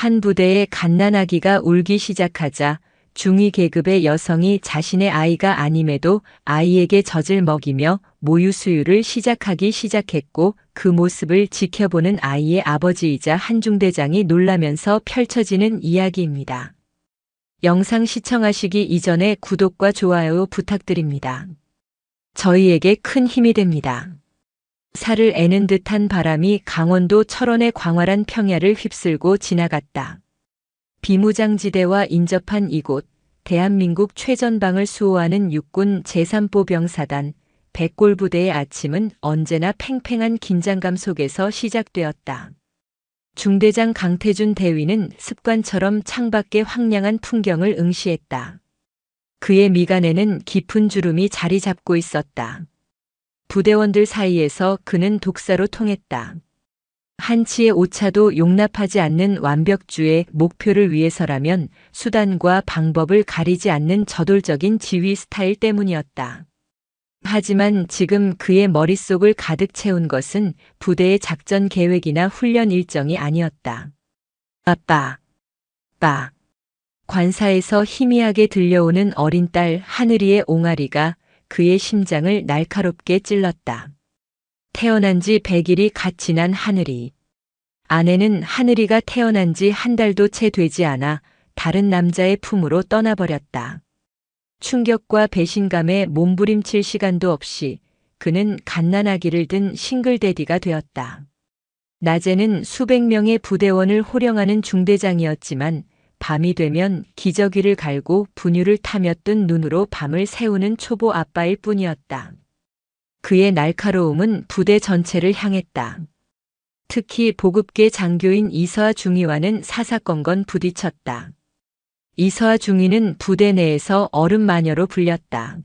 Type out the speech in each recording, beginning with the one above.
한 부대의 갓난아기가 울기 시작하자 중위 계급의 여성이 자신의 아이가 아님에도 아이에게 젖을 먹이며 모유 수유를 시작하기 시작했고, 그 모습을 지켜보는 아이의 아버지이자 한중대장이 놀라면서 펼쳐지는 이야기입니다. 영상 시청하시기 이전에 구독과 좋아요 부탁드립니다. 저희에게 큰 힘이 됩니다. 살을 애는 듯한 바람이 강원도 철원의 광활한 평야를 휩쓸고 지나갔다. 비무장지대와 인접한 이곳, 대한민국 최전방을 수호하는 육군 제3보병사단 백골부대의 아침은 언제나 팽팽한 긴장감 속에서 시작되었다. 중대장 강태준 대위는 습관처럼 창밖의 황량한 풍경을 응시했다. 그의 미간에는 깊은 주름이 자리 잡고 있었다. 부대원들 사이에서 그는 독사로 통했다. 한치의 오차도 용납하지 않는 완벽주의 목표를 위해서라면 수단과 방법을 가리지 않는 저돌적인 지휘 스타일 때문이었다. 하지만 지금 그의 머릿속을 가득 채운 것은 부대의 작전 계획이나 훈련 일정이 아니었다. 아빠, 빠. 관사에서 희미하게 들려오는 어린 딸 하늘이의 옹알이가 그의 심장을 날카롭게 찔렀다. 태어난 지 100일이 갓 지난 하늘이. 아내는 하늘이가 태어난 지 한 달도 채 되지 않아 다른 남자의 품으로 떠나버렸다. 충격과 배신감에 몸부림칠 시간도 없이 그는 갓난아기를 든 싱글데디가 되었다. 낮에는 수백 명의 부대원을 호령하는 중대장이었지만 밤이 되면 기저귀를 갈고 분유를 타며 뜬 눈으로 밤을 새우는 초보 아빠일 뿐이었다. 그의 날카로움은 부대 전체를 향했다. 특히 보급계 장교인 이서하 중위와는 사사건건 부딪혔다. 이서하 중위는 부대 내에서 얼음 마녀로 불렸다.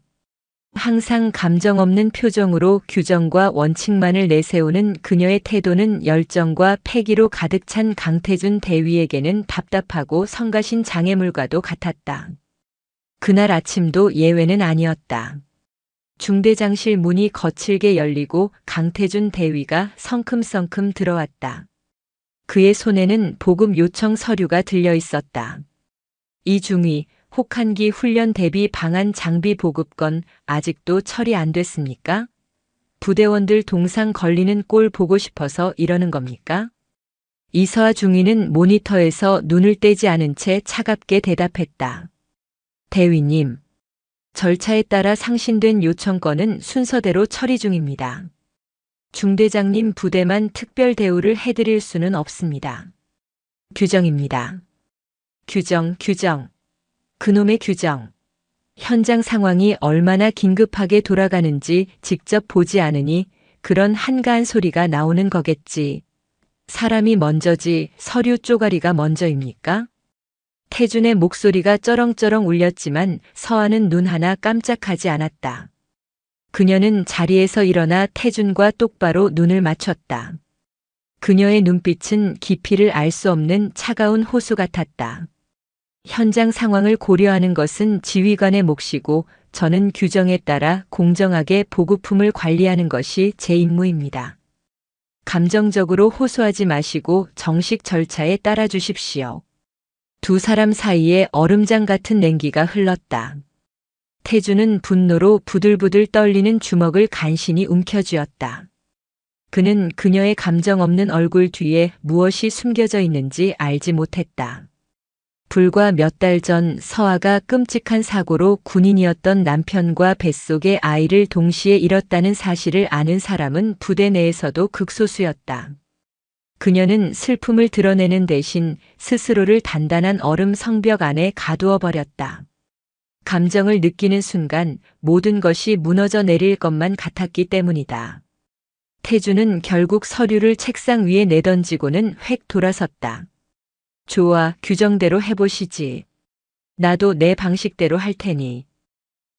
항상 감정 없는 표정으로 규정과 원칙만을 내세우는 그녀의 태도는 열정과 패기로 가득 찬 강태준 대위에게는 답답하고 성가신 장애물과도 같았다. 그날 아침도 예외는 아니었다. 중대장실 문이 거칠게 열리고 강태준 대위가 성큼성큼 들어왔다. 그의 손에는 보급 요청 서류가 들려 있었다. 이중위, 혹한기 훈련 대비 방한 장비 보급건 아직도 처리 안 됐습니까? 부대원들 동상 걸리는 꼴 보고 싶어서 이러는 겁니까? 이서하 중위는 모니터에서 눈을 떼지 않은 채 차갑게 대답했다. 대위님, 절차에 따라 상신된 요청건은 순서대로 처리 중입니다. 중대장님 부대만 특별 대우를 해드릴 수는 없습니다. 규정입니다. 규정. 그놈의 규정. 현장 상황이 얼마나 긴급하게 돌아가는지 직접 보지 않으니 그런 한가한 소리가 나오는 거겠지. 사람이 먼저지 서류 쪼가리가 먼저입니까? 태준의 목소리가 쩌렁쩌렁 울렸지만 서하는 눈 하나 깜짝하지 않았다. 그녀는 자리에서 일어나 태준과 똑바로 눈을 맞췄다. 그녀의 눈빛은 깊이를 알 수 없는 차가운 호수 같았다. 현장 상황을 고려하는 것은 지휘관의 몫이고 저는 규정에 따라 공정하게 보급품을 관리하는 것이 제 임무입니다. 감정적으로 호소하지 마시고 정식 절차에 따라 주십시오. 두 사람 사이에 얼음장 같은 냉기가 흘렀다. 태준은 분노로 부들부들 떨리는 주먹을 간신히 움켜쥐었다. 그는 그녀의 감정 없는 얼굴 뒤에 무엇이 숨겨져 있는지 알지 못했다. 불과 몇 달 전 서하가 끔찍한 사고로 군인이었던 남편과 뱃속의 아이를 동시에 잃었다는 사실을 아는 사람은 부대 내에서도 극소수였다. 그녀는 슬픔을 드러내는 대신 스스로를 단단한 얼음 성벽 안에 가두어 버렸다. 감정을 느끼는 순간 모든 것이 무너져 내릴 것만 같았기 때문이다. 태준은 결국 서류를 책상 위에 내던지고는 획 돌아섰다. 좋아, 규정대로 해보시지. 나도 내 방식대로 할 테니.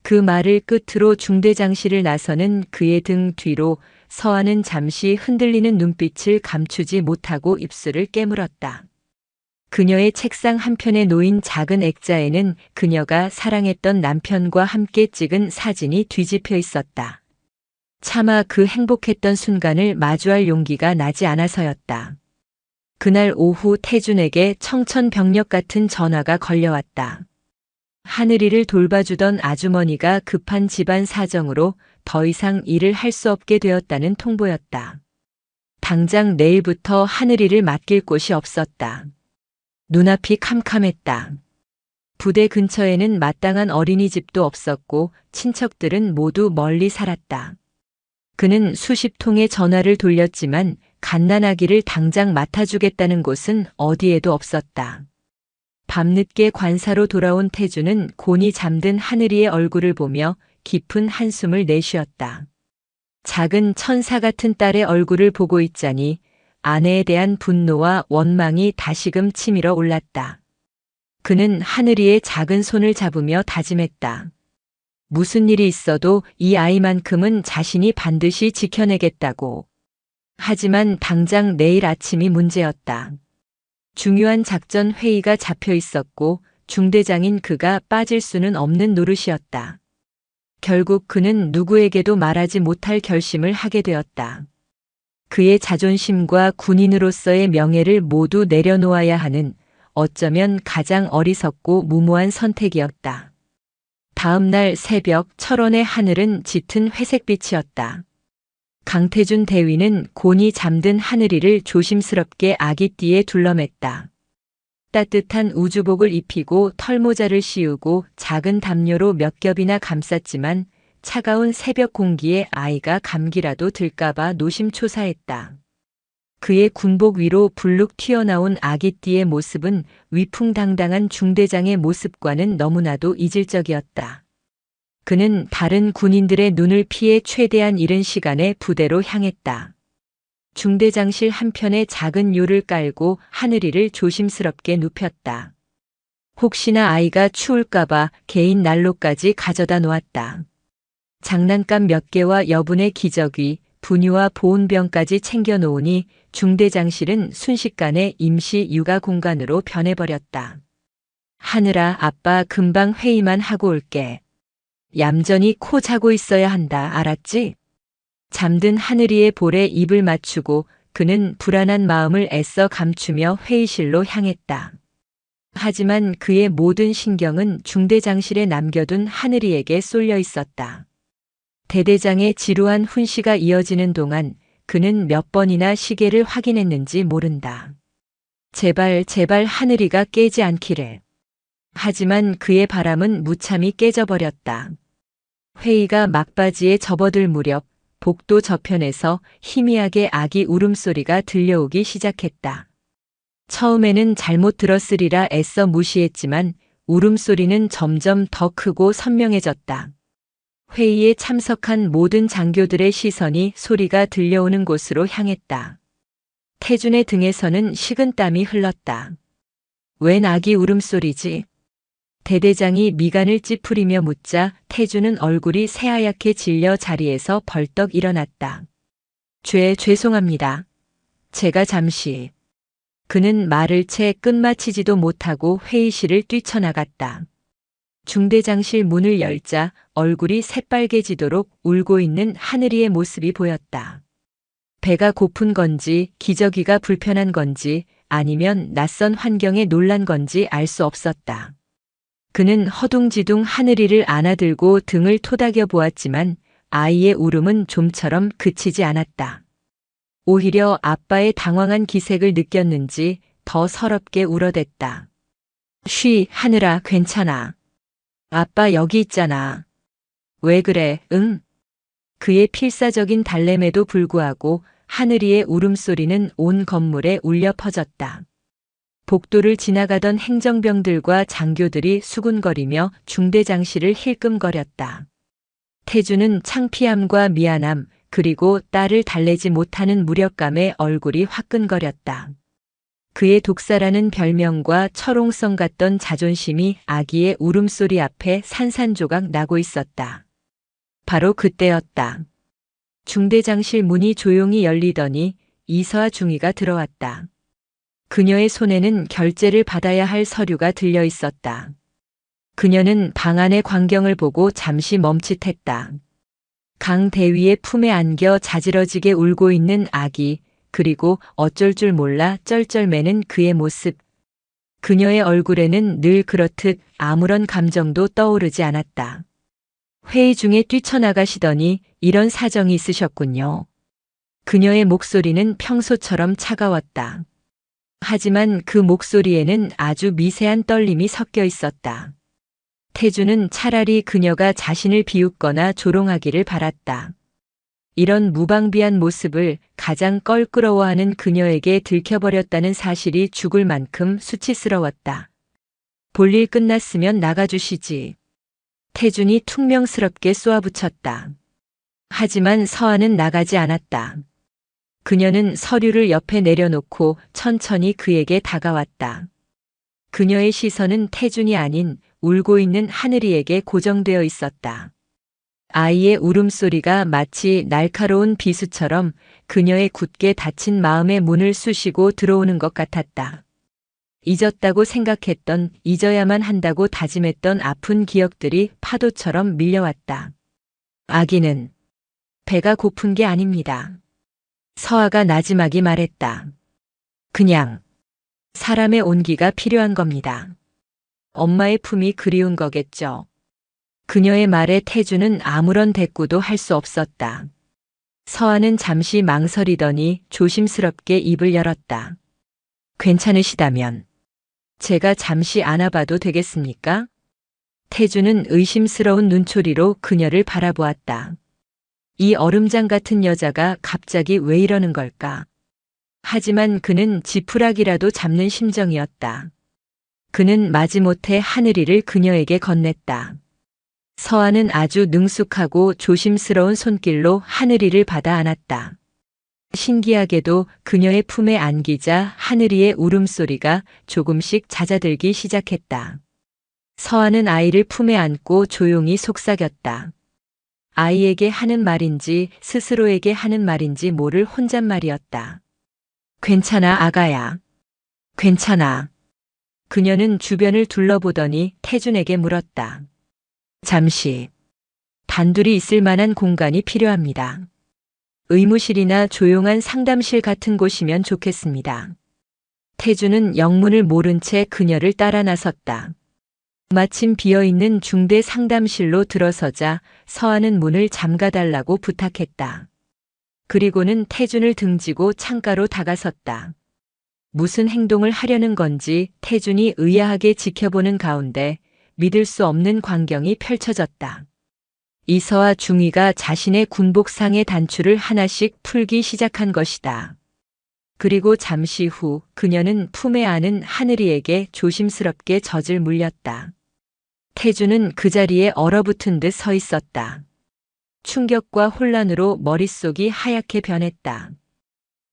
그 말을 끝으로 중대장실을 나서는 그의 등 뒤로 서하는 잠시 흔들리는 눈빛을 감추지 못하고 입술을 깨물었다. 그녀의 책상 한편에 놓인 작은 액자에는 그녀가 사랑했던 남편과 함께 찍은 사진이 뒤집혀 있었다. 차마 그 행복했던 순간을 마주할 용기가 나지 않아서였다. 그날 오후 태준에게 청천벽력 같은 전화가 걸려왔다. 하늘이를 돌봐주던 아주머니가 급한 집안 사정으로 더 이상 일을 할 수 없게 되었다는 통보였다. 당장 내일부터 하늘이를 맡길 곳이 없었다. 눈앞이 캄캄했다. 부대 근처에는 마땅한 어린이집도 없었고 친척들은 모두 멀리 살았다. 그는 수십 통의 전화를 돌렸지만 갓난아기를 당장 맡아주겠다는 곳은 어디에도 없었다. 밤늦게 관사로 돌아온 태주는 곤히 잠든 하늘이의 얼굴을 보며 깊은 한숨을 내쉬었다. 작은 천사 같은 딸의 얼굴을 보고 있자니 아내에 대한 분노와 원망이 다시금 치밀어 올랐다. 그는 하늘이의 작은 손을 잡으며 다짐했다. 무슨 일이 있어도 이 아이만큼은 자신이 반드시 지켜내겠다고. 하지만 당장 내일 아침이 문제였다. 중요한 작전 회의가 잡혀 있었고 중대장인 그가 빠질 수는 없는 노릇이었다. 결국 그는 누구에게도 말하지 못할 결심을 하게 되었다. 그의 자존심과 군인으로서의 명예를 모두 내려놓아야 하는 어쩌면 가장 어리석고 무모한 선택이었다. 다음 날 새벽 철원의 하늘은 짙은 회색빛이었다. 강태준 대위는 곤히 잠든 하늘이를 조심스럽게 아기띠에 둘러맸다. 따뜻한 우주복을 입히고 털모자를 씌우고 작은 담요로 몇 겹이나 감쌌지만 차가운 새벽 공기에 아이가 감기라도 들까봐 노심초사했다. 그의 군복 위로 불룩 튀어나온 아기띠의 모습은 위풍당당한 중대장의 모습과는 너무나도 이질적이었다. 그는 다른 군인들의 눈을 피해 최대한 이른 시간에 부대로 향했다. 중대장실 한편에 작은 요를 깔고 하늘이를 조심스럽게 눕혔다. 혹시나 아이가 추울까봐 개인 난로까지 가져다 놓았다. 장난감 몇 개와 여분의 기저귀, 분유와 보온병까지 챙겨 놓으니 중대장실은 순식간에 임시 육아 공간으로 변해버렸다. 하늘아, 아빠 금방 회의만 하고 올게. 얌전히 코 자고 있어야 한다, 알았지? 잠든 하늘이의 볼에 입을 맞추고 그는 불안한 마음을 애써 감추며 회의실로 향했다. 하지만 그의 모든 신경은 중대장실에 남겨둔 하늘이에게 쏠려 있었다. 대대장의 지루한 훈시가 이어지는 동안 그는 몇 번이나 시계를 확인했는지 모른다. 제발 하늘이가 깨지 않기를. 하지만 그의 바람은 무참히 깨져버렸다. 회의가 막바지에 접어들 무렵 복도 저편에서 희미하게 아기 울음소리가 들려오기 시작했다. 처음에는 잘못 들었으리라 애써 무시했지만 울음소리는 점점 더 크고 선명해졌다. 회의에 참석한 모든 장교들의 시선이 소리가 들려오는 곳으로 향했다. 태준의 등에서는 식은땀이 흘렀다. 웬 아기 울음소리지? 대대장이 미간을 찌푸리며 묻자 태준은 얼굴이 새하얗게 질려 자리에서 벌떡 일어났다. 죄송합니다. 제가 잠시. 그는 말을 채 끝마치지도 못하고 회의실을 뛰쳐나갔다. 중대장실 문을 열자 얼굴이 새빨개지도록 울고 있는 하늘이의 모습이 보였다. 배가 고픈 건지 기저귀가 불편한 건지 아니면 낯선 환경에 놀란 건지 알 수 없었다. 그는 허둥지둥 하늘이를 안아들고 등을 토닥여 보았지만 아이의 울음은 좀처럼 그치지 않았다. 오히려 아빠의 당황한 기색을 느꼈는지 더 서럽게 울어댔다. 쉬, 하늘아, 괜찮아. 아빠 여기 있잖아. 왜 그래, 응? 그의 필사적인 달램에도 불구하고 하늘이의 울음소리는 온 건물에 울려 퍼졌다. 복도를 지나가던 행정병들과 장교들이 수군거리며 중대장실을 힐끔거렸다. 태주는 창피함과 미안함 그리고 딸을 달래지 못하는 무력감에 얼굴이 화끈거렸다. 그의 독사라는 별명과 철옹성 같던 자존심이 아기의 울음소리 앞에 산산조각 나고 있었다. 바로 그때였다. 중대장실 문이 조용히 열리더니 이서아 중위가 들어왔다. 그녀의 손에는 결제를 받아야 할 서류가 들려 있었다. 그녀는 방 안의 광경을 보고 잠시 멈칫했다. 강 대위의 품에 안겨 자지러지게 울고 있는 아기, 그리고 어쩔 줄 몰라 쩔쩔매는 그의 모습. 그녀의 얼굴에는 늘 그렇듯 아무런 감정도 떠오르지 않았다. 회의 중에 뛰쳐나가시더니 이런 사정이 있으셨군요. 그녀의 목소리는 평소처럼 차가웠다. 하지만 그 목소리에는 아주 미세한 떨림이 섞여 있었다. 태주는 차라리 그녀가 자신을 비웃거나 조롱하기를 바랐다. 이런 무방비한 모습을 가장 껄끄러워하는 그녀에게 들켜버렸다는 사실이 죽을 만큼 수치스러웠다. 볼일 끝났으면 나가주시지. 태준이 퉁명스럽게 쏘아붙였다. 하지만 서한은 나가지 않았다. 그녀는 서류를 옆에 내려놓고 천천히 그에게 다가왔다. 그녀의 시선은 태준이 아닌 울고 있는 하늘이에게 고정되어 있었다. 아이의 울음소리가 마치 날카로운 비수처럼 그녀의 굳게 닫힌 마음의 문을 쑤시고 들어오는 것 같았다. 잊었다고 생각했던, 잊어야만 한다고 다짐했던 아픈 기억들이 파도처럼 밀려왔다. 아기는 배가 고픈 게 아닙니다. 서아가 나지막이 말했다. 그냥 사람의 온기가 필요한 겁니다. 엄마의 품이 그리운 거겠죠. 그녀의 말에 태주는 아무런 대꾸도 할 수 없었다. 서아는 잠시 망설이더니 조심스럽게 입을 열었다. 괜찮으시다면 제가 잠시 안아봐도 되겠습니까? 태주는 의심스러운 눈초리로 그녀를 바라보았다. 이 얼음장 같은 여자가 갑자기 왜 이러는 걸까? 하지만 그는 지푸라기라도 잡는 심정이었다. 그는 마지못해 하늘이를 그녀에게 건넸다. 서아는 아주 능숙하고 조심스러운 손길로 하늘이를 받아 안았다. 신기하게도 그녀의 품에 안기자 하늘이의 울음소리가 조금씩 잦아들기 시작했다. 서아는 아이를 품에 안고 조용히 속삭였다. 아이에게 하는 말인지 스스로에게 하는 말인지 모를 혼잣말이었다. 괜찮아, 아가야. 괜찮아. 그녀는 주변을 둘러보더니 태준에게 물었다. 잠시 단둘이 있을 만한 공간이 필요합니다. 의무실이나 조용한 상담실 같은 곳이면 좋겠습니다. 태준은 영문을 모른 채 그녀를 따라 나섰다. 마침 비어있는 중대 상담실로 들어서자 서아는 문을 잠가달라고 부탁했다. 그리고는 태준을 등지고 창가로 다가섰다. 무슨 행동을 하려는 건지 태준이 의아하게 지켜보는 가운데 믿을 수 없는 광경이 펼쳐졌다. 이서와 중이가 자신의 군복상의 단추를 하나씩 풀기 시작한 것이다. 그리고 잠시 후 그녀는 품에 안은 하늘이에게 조심스럽게 젖을 물렸다. 태주는 그 자리에 얼어붙은 듯 서 있었다. 충격과 혼란으로 머릿속이 하얗게 변했다.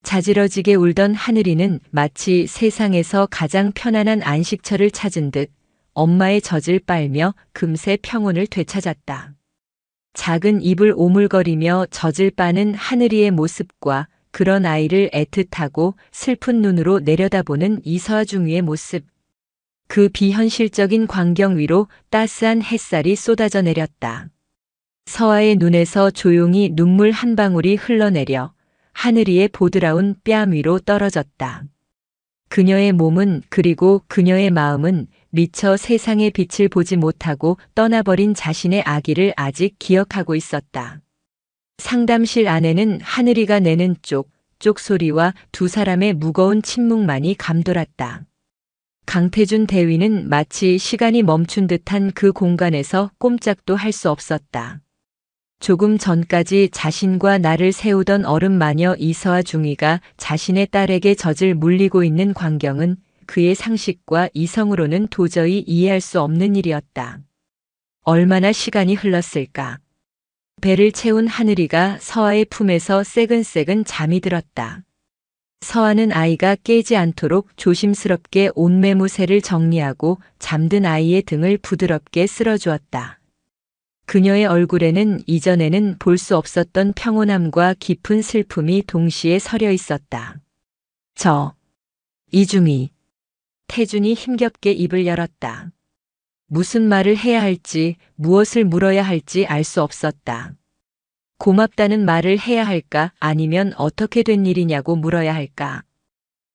자지러지게 울던 하늘이는 마치 세상에서 가장 편안한 안식처를 찾은 듯 엄마의 젖을 빨며 금세 평온을 되찾았다. 작은 입을 오물거리며 젖을 빠는 하늘이의 모습과 그런 아이를 애틋하고 슬픈 눈으로 내려다보는 이서아 중위의 모습. 그 비현실적인 광경 위로 따스한 햇살이 쏟아져 내렸다. 서아의 눈에서 조용히 눈물 한 방울이 흘러내려 하늘이의 보드라운 뺨 위로 떨어졌다. 그녀의 몸은 그리고 그녀의 마음은 미처 세상의 빛을 보지 못하고 떠나버린 자신의 아기를 아직 기억하고 있었다. 상담실 안에는 하늘이가 내는 쪽쪽 소리와 두 사람의 무거운 침묵만이 감돌았다. 강태준 대위는 마치 시간이 멈춘 듯한 그 공간에서 꼼짝도 할 수 없었다. 조금 전까지 자신과 나를 세우던 어른 마녀 이서아 중이가 자신의 딸에게 젖을 물리고 있는 광경은 그의 상식과 이성으로는 도저히 이해할 수 없는 일이었다. 얼마나 시간이 흘렀을까? 배를 채운 하늘이가 서아의 품에서 새근새근 잠이 들었다. 서아는 아이가 깨지 않도록 조심스럽게 옷매무새를 정리하고 잠든 아이의 등을 부드럽게 쓸어주었다. 그녀의 얼굴에는 이전에는 볼 수 없었던 평온함과 깊은 슬픔이 동시에 서려 있었다. 이중이. 태준이 힘겹게 입을 열었다. 무슨 말을 해야 할지, 무엇을 물어야 할지 알 수 없었다. 고맙다는 말을 해야 할까 아니면 어떻게 된 일이냐고 물어야 할까.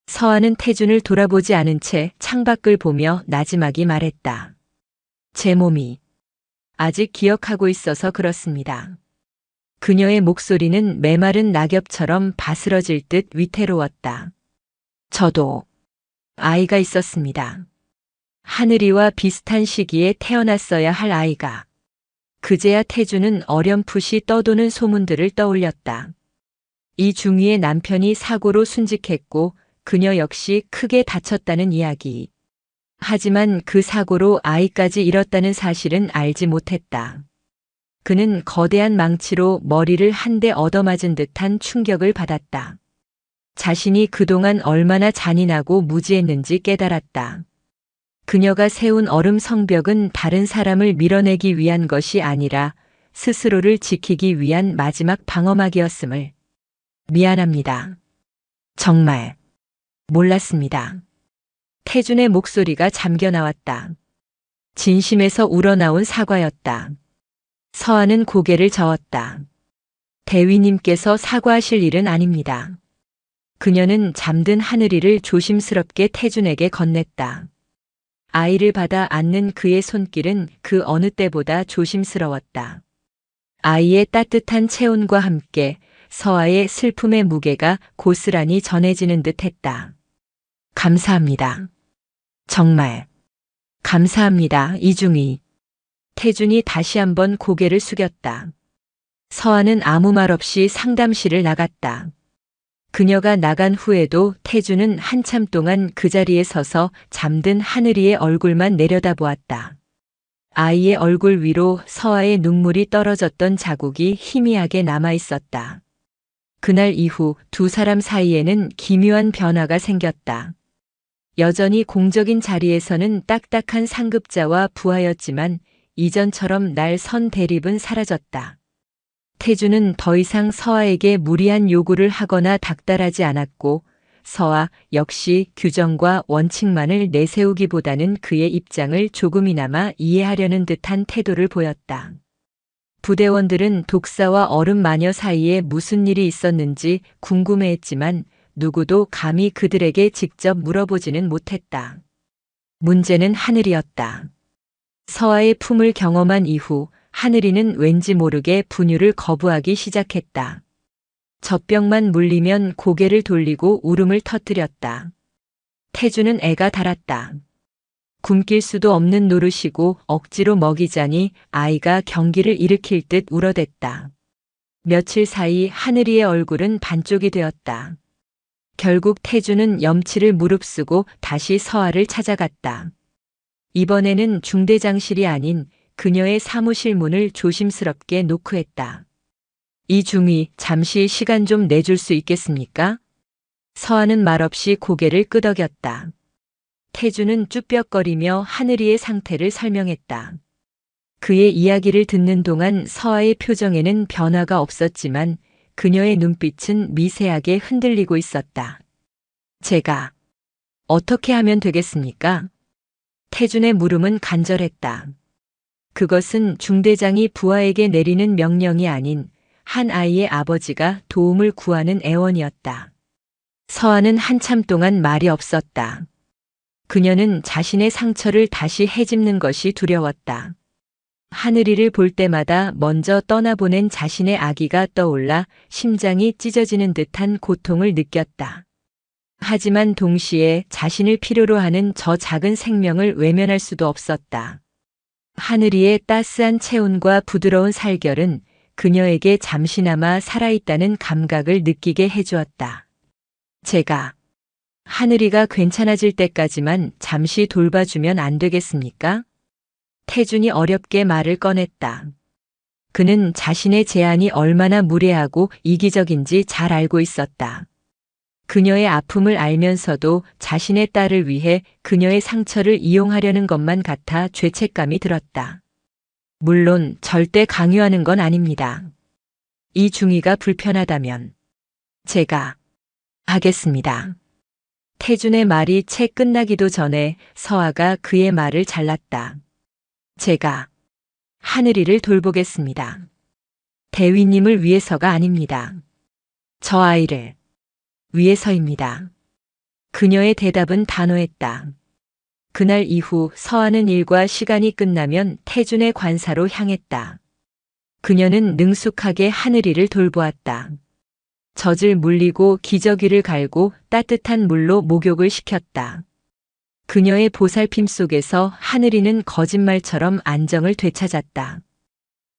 서아는 태준을 돌아보지 않은 채 창밖을 보며 나지막이 말했다. 제 몸이 아직 기억하고 있어서 그렇습니다. 그녀의 목소리는 메마른 낙엽처럼 바스러질 듯 위태로웠다. 저도 아이가 있었습니다. 하늘이와 비슷한 시기에 태어났어야 할 아이가. 그제야 태준은 어렴풋이 떠도는 소문들을 떠올렸다. 이중희의 남편이 사고로 순직했고 그녀 역시 크게 다쳤다는 이야기. 하지만 그 사고로 아이까지 잃었다는 사실은 알지 못했다. 그는 거대한 망치로 머리를 한 대 얻어맞은 듯한 충격을 받았다. 자신이 그동안 얼마나 잔인하고 무지했는지 깨달았다. 그녀가 세운 얼음 성벽은 다른 사람을 밀어내기 위한 것이 아니라 스스로를 지키기 위한 마지막 방어막이었음을. 미안합니다. 정말 몰랐습니다. 태준의 목소리가 잠겨 나왔다. 진심에서 우러나온 사과였다. 서아는 고개를 저었다. 대위님께서 사과하실 일은 아닙니다. 그녀는 잠든 하늘이를 조심스럽게 태준에게 건넸다. 아이를 받아 안는 그의 손길은 그 어느 때보다 조심스러웠다. 아이의 따뜻한 체온과 함께 서아의 슬픔의 무게가 고스란히 전해지는 듯했다. 감사합니다. 정말 감사합니다. 이중희. 태준이 다시 한번 고개를 숙였다. 서아는 아무 말 없이 상담실을 나갔다. 그녀가 나간 후에도 태준은 한참 동안 그 자리에 서서 잠든 하늘이의 얼굴만 내려다보았다. 아이의 얼굴 위로 서아의 눈물이 떨어졌던 자국이 희미하게 남아 있었다. 그날 이후 두 사람 사이에는 기묘한 변화가 생겼다. 여전히 공적인 자리에서는 딱딱한 상급자와 부하였지만 이전처럼 날 선 대립은 사라졌다. 태준은 더 이상 서아에게 무리한 요구를 하거나 닥달하지 않았고 서아 역시 규정과 원칙만을 내세우기보다는 그의 입장을 조금이나마 이해하려는 듯한 태도를 보였다. 부대원들은 독사와 얼음 마녀 사이에 무슨 일이 있었는지 궁금해했지만 누구도 감히 그들에게 직접 물어보지는 못했다. 문제는 하늘이었다. 서아의 품을 경험한 이후 하늘이는 왠지 모르게 분유를 거부하기 시작했다. 젖병만 물리면 고개를 돌리고 울음을 터뜨렸다. 태준은 애가 달았다. 굶길 수도 없는 노릇이고 억지로 먹이자니 아이가 경기를 일으킬 듯 울어댔다. 며칠 사이 하늘이의 얼굴은 반쪽이 되었다. 결국 태준은 염치를 무릅쓰고 다시 서아를 찾아갔다. 이번에는 중대장실이 아닌 그녀의 사무실 문을 조심스럽게 노크했다. 이중희, 잠시 시간 좀 내줄 수 있겠습니까? 서아는 말없이 고개를 끄덕였다. 태준은 쭈뼛거리며 하늘이의 상태를 설명했다. 그의 이야기를 듣는 동안 서아의 표정에는 변화가 없었지만 그녀의 눈빛은 미세하게 흔들리고 있었다. 제가 어떻게 하면 되겠습니까? 태준의 물음은 간절했다. 그것은 중대장이 부하에게 내리는 명령이 아닌 한 아이의 아버지가 도움을 구하는 애원이었다. 서아는 한참 동안 말이 없었다. 그녀는 자신의 상처를 다시 헤집는 것이 두려웠다. 하늘이를 볼 때마다 먼저 떠나보낸 자신의 아기가 떠올라 심장이 찢어지는 듯한 고통을 느꼈다. 하지만 동시에 자신을 필요로 하는 저 작은 생명을 외면할 수도 없었다. 하늘이의 따스한 체온과 부드러운 살결은 그녀에게 잠시나마 살아있다는 감각을 느끼게 해주었다. 제가 하늘이가 괜찮아질 때까지만 잠시 돌봐주면 안 되겠습니까? 태준이 어렵게 말을 꺼냈다. 그는 자신의 제안이 얼마나 무례하고 이기적인지 잘 알고 있었다. 그녀의 아픔을 알면서도 자신의 딸을 위해 그녀의 상처를 이용하려는 것만 같아 죄책감이 들었다. 물론 절대 강요하는 건 아닙니다. 이중희가 불편하다면 제가 하겠습니다. 태준의 말이 채 끝나기도 전에 서아가 그의 말을 잘랐다. 제가 하늘이를 돌보겠습니다. 대위님을 위해서가 아닙니다. 저 아이를 위해서입니다. 그녀의 대답은 단호했다. 그날 이후 서하는 일과 시간이 끝나면 태준의 관사로 향했다. 그녀는 능숙하게 하늘이를 돌보았다. 젖을 물리고 기저귀를 갈고 따뜻한 물로 목욕을 시켰다. 그녀의 보살핌 속에서 하늘이는 거짓말처럼 안정을 되찾았다.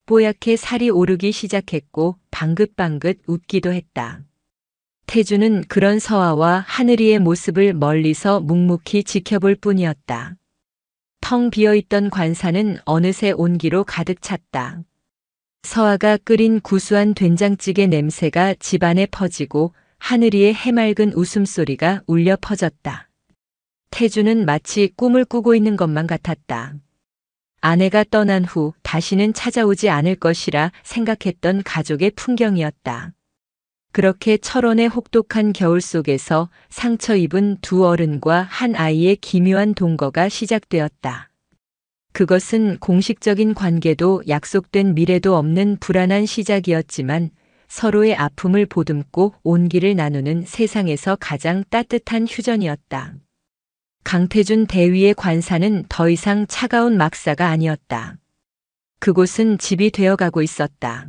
뽀얗게 살이 오르기 시작했고 방긋방긋 웃기도 했다. 태주는 그런 서아와 하늘이의 모습을 멀리서 묵묵히 지켜볼 뿐이었다. 텅 비어있던 관사는 어느새 온기로 가득 찼다. 서아가 끓인 구수한 된장찌개 냄새가 집안에 퍼지고 하늘이의 해맑은 웃음소리가 울려 퍼졌다. 태주는 마치 꿈을 꾸고 있는 것만 같았다. 아내가 떠난 후 다시는 찾아오지 않을 것이라 생각했던 가족의 풍경이었다. 그렇게 철원의 혹독한 겨울 속에서 상처 입은 두 어른과 한 아이의 기묘한 동거가 시작되었다. 그것은 공식적인 관계도 약속된 미래도 없는 불안한 시작이었지만 서로의 아픔을 보듬고 온기를 나누는 세상에서 가장 따뜻한 휴전이었다. 강태준 대위의 관사는 더 이상 차가운 막사가 아니었다. 그곳은 집이 되어가고 있었다.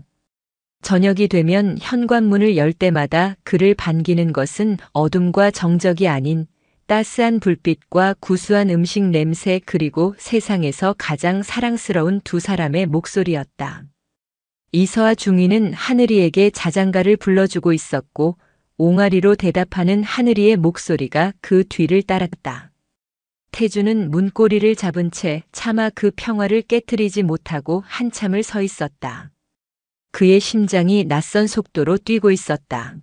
저녁이 되면 현관문을 열 때마다 그를 반기는 것은 어둠과 정적이 아닌 따스한 불빛과 구수한 음식 냄새 그리고 세상에서 가장 사랑스러운 두 사람의 목소리였다. 이서아 중위는 하늘이에게 자장가를 불러주고 있었고 옹알이로 대답하는 하늘이의 목소리가 그 뒤를 따랐다. 태주는 문고리를 잡은 채 차마 그 평화를 깨트리지 못하고 한참을 서 있었다. 그의 심장이 낯선 속도로 뛰고 있었다.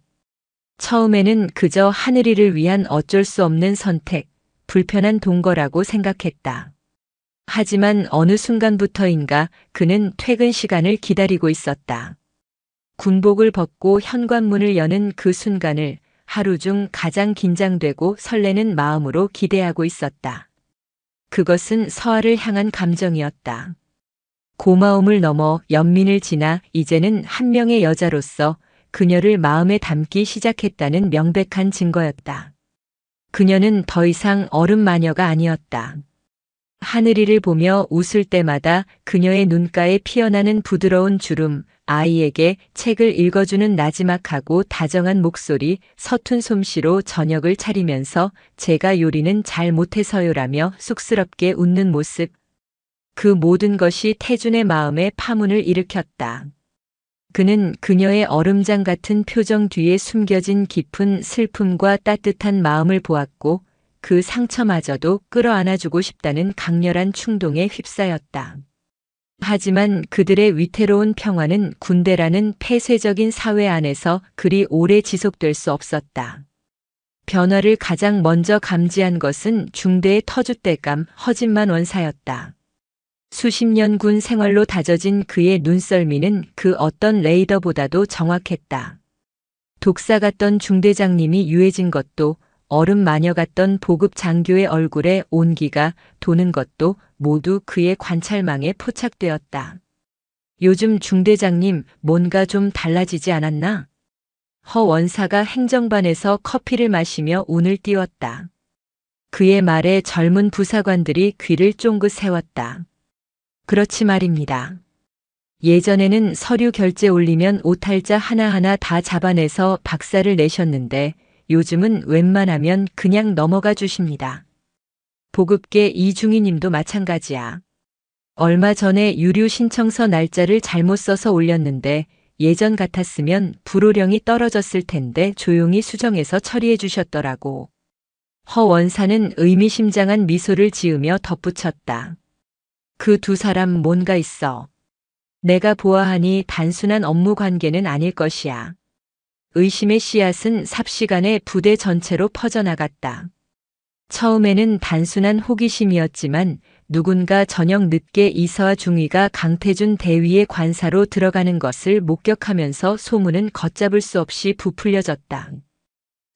처음에는 그저 하늘이를 위한 어쩔 수 없는 선택, 불편한 동거라고 생각했다. 하지만 어느 순간부터인가 그는 퇴근 시간을 기다리고 있었다. 군복을 벗고 현관문을 여는 그 순간을 하루 중 가장 긴장되고 설레는 마음으로 기대하고 있었다. 그것은 서아를 향한 감정이었다. 고마움을 넘어 연민을 지나 이제는 한 명의 여자로서 그녀를 마음에 담기 시작했다는 명백한 증거였다. 그녀는 더 이상 어른 마녀가 아니었다. 하늘이를 보며 웃을 때마다 그녀의 눈가에 피어나는 부드러운 주름, 아이에게 책을 읽어주는 나지막하고 다정한 목소리, 서툰 솜씨로 저녁을 차리면서 제가 요리는 잘 못해서요라며 쑥스럽게 웃는 모습. 그 모든 것이 태준의 마음에 파문을 일으켰다. 그는 그녀의 얼음장 같은 표정 뒤에 숨겨진 깊은 슬픔과 따뜻한 마음을 보았고 그 상처마저도 끌어안아주고 싶다는 강렬한 충동에 휩싸였다. 하지만 그들의 위태로운 평화는 군대라는 폐쇄적인 사회 안에서 그리 오래 지속될 수 없었다. 변화를 가장 먼저 감지한 것은 중대의 터줏대감 허진만 원사였다. 수십 년 군 생활로 다져진 그의 눈썰미는 그 어떤 레이더보다도 정확했다. 독사 같던 중대장님이 유해진 것도 얼음 마녀 같던 보급 장교의 얼굴에 온기가 도는 것도 모두 그의 관찰망에 포착되었다. 요즘 중대장님 뭔가 좀 달라지지 않았나? 허 원사가 행정반에서 커피를 마시며 운을 띄웠다. 그의 말에 젊은 부사관들이 귀를 쫑긋 세웠다. 그렇지 말입니다. 예전에는 서류 결제 올리면 오탈자 하나하나 다 잡아내서 박살을 내셨는데 요즘은 웬만하면 그냥 넘어가 주십니다. 보급계 이중희 님도 마찬가지야. 얼마 전에 유류 신청서 날짜를 잘못 써서 올렸는데 예전 같았으면 불호령이 떨어졌을 텐데 조용히 수정해서 처리해 주셨더라고. 허 원사는 의미심장한 미소를 지으며 덧붙였다. 그 두 사람 뭔가 있어. 내가 보아하니 단순한 업무 관계는 아닐 것이야. 의심의 씨앗은 삽시간에 부대 전체로 퍼져나갔다. 처음에는 단순한 호기심이었지만 누군가 저녁 늦게 이서아 중위가 강태준 대위의 관사로 들어가는 것을 목격하면서 소문은 걷잡을 수 없이 부풀려졌다.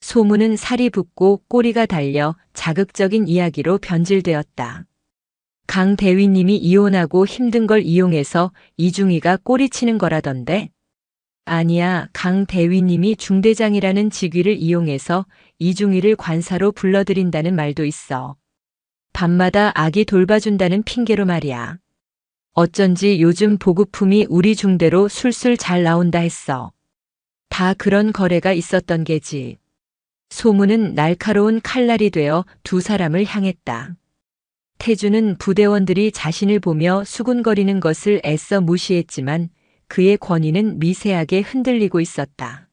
소문은 살이 붙고 꼬리가 달려 자극적인 이야기로 변질되었다. 강 대위님이 이혼하고 힘든 걸 이용해서 이중희가 꼬리치는 거라던데. 아니야, 강 대위님이 중대장이라는 직위를 이용해서 이중희를 관사로 불러들인다는 말도 있어. 밤마다 아기 돌봐준다는 핑계로 말이야. 어쩐지 요즘 보급품이 우리 중대로 술술 잘 나온다 했어. 다 그런 거래가 있었던 게지. 소문은 날카로운 칼날이 되어 두 사람을 향했다. 태주는 부대원들이 자신을 보며 수군거리는 것을 애써 무시했지만 그의 권위는 미세하게 흔들리고 있었다.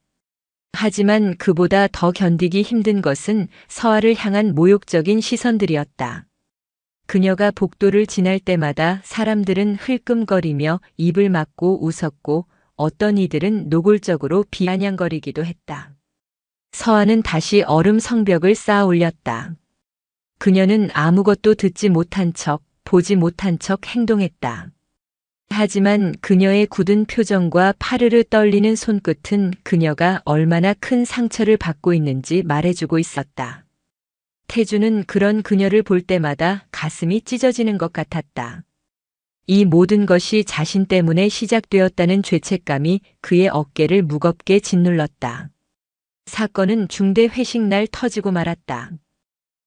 하지만 그보다 더 견디기 힘든 것은 서아를 향한 모욕적인 시선들이었다. 그녀가 복도를 지날 때마다 사람들은 흘끔거리며 입을 막고 웃었고 어떤 이들은 노골적으로 비아냥거리기도 했다. 서아는 다시 얼음 성벽을 쌓아 올렸다. 그녀는 아무것도 듣지 못한 척, 보지 못한 척 행동했다. 하지만 그녀의 굳은 표정과 파르르 떨리는 손끝은 그녀가 얼마나 큰 상처를 받고 있는지 말해주고 있었다. 태주는 그런 그녀를 볼 때마다 가슴이 찢어지는 것 같았다. 이 모든 것이 자신 때문에 시작되었다는 죄책감이 그의 어깨를 무겁게 짓눌렀다. 사건은 중대 회식 날 터지고 말았다.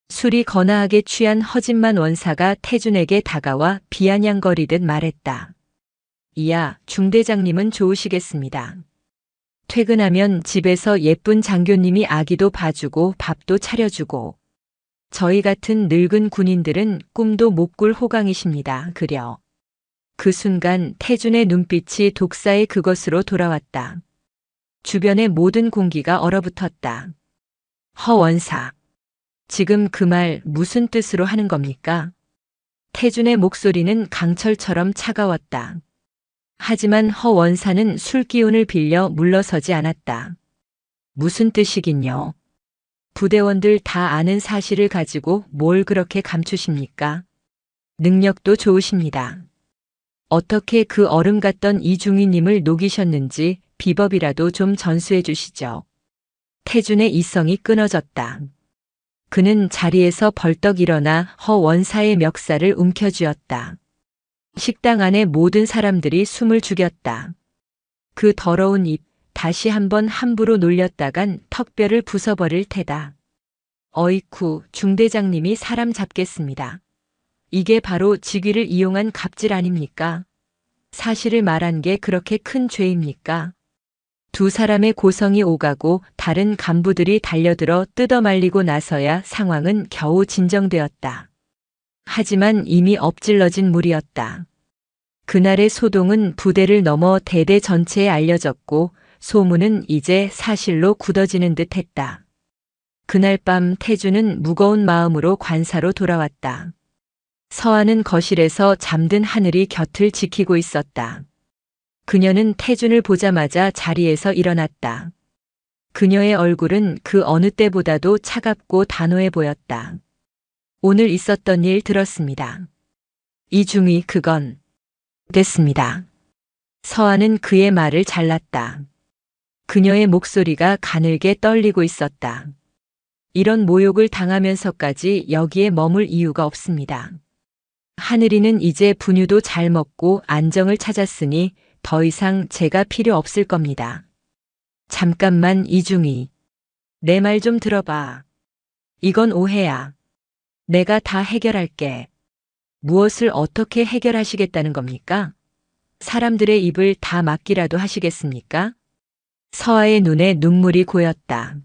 술이 거나하게 취한 허진만 원사가 태준에게 다가와 비아냥거리듯 말했다. 이야, 중대장님은 좋으시겠습니다. 퇴근하면 집에서 예쁜 장교님이 아기도 봐주고 밥도 차려주고 저희 같은 늙은 군인들은 꿈도 못 꿀 호강이십니다. 그려. 그 순간 태준의 눈빛이 독사의 그것으로 돌아왔다. 주변의 모든 공기가 얼어붙었다. 허 원사. 지금 그 말 무슨 뜻으로 하는 겁니까? 태준의 목소리는 강철처럼 차가웠다. 하지만 허 원사는 술기운을 빌려 물러서지 않았다. 무슨 뜻이긴요? 부대원들 다 아는 사실을 가지고 뭘 그렇게 감추십니까? 능력도 좋으십니다. 어떻게 그 얼음 같던 이중희님을 녹이셨는지 비법이라도 좀 전수해 주시죠. 태준의 이성이 끊어졌다. 그는 자리에서 벌떡 일어나 허 원사의 멱살을 움켜쥐었다. 식당 안의 모든 사람들이 숨을 죽였다. 그 더러운 입, 다시 한번 함부로 놀렸다간 턱뼈를 부숴버릴 테다. 어이쿠, 중대장님이 사람 잡겠습니다. 이게 바로 직위를 이용한 갑질 아닙니까? 사실을 말한 게 그렇게 큰 죄입니까? 두 사람의 고성이 오가고 다른 간부들이 달려들어 뜯어말리고 나서야 상황은 겨우 진정되었다. 하지만 이미 엎질러진 물이었다. 그날의 소동은 부대를 넘어 대대 전체에 알려졌고 소문은 이제 사실로 굳어지는 듯 했다. 그날 밤 태주는 무거운 마음으로 관사로 돌아왔다. 서아는 거실에서 잠든 하늘이 곁을 지키고 있었다. 그녀는 태준을 보자마자 자리에서 일어났다. 그녀의 얼굴은 그 어느 때보다도 차갑고 단호해 보였다. 오늘 있었던 일 들었습니다. 이중희 그건 됐습니다. 서아는 그의 말을 잘랐다. 그녀의 목소리가 가늘게 떨리고 있었다. 이런 모욕을 당하면서까지 여기에 머물 이유가 없습니다. 하늘이는 이제 분유도 잘 먹고 안정을 찾았으니 더 이상 제가 필요 없을 겁니다. 잠깐만 이중희. 내 말 좀 들어봐. 이건 오해야. 내가 다 해결할게. 무엇을 어떻게 해결하시겠다는 겁니까? 사람들의 입을 다 막기라도 하시겠습니까? 서아의 눈에 눈물이 고였다.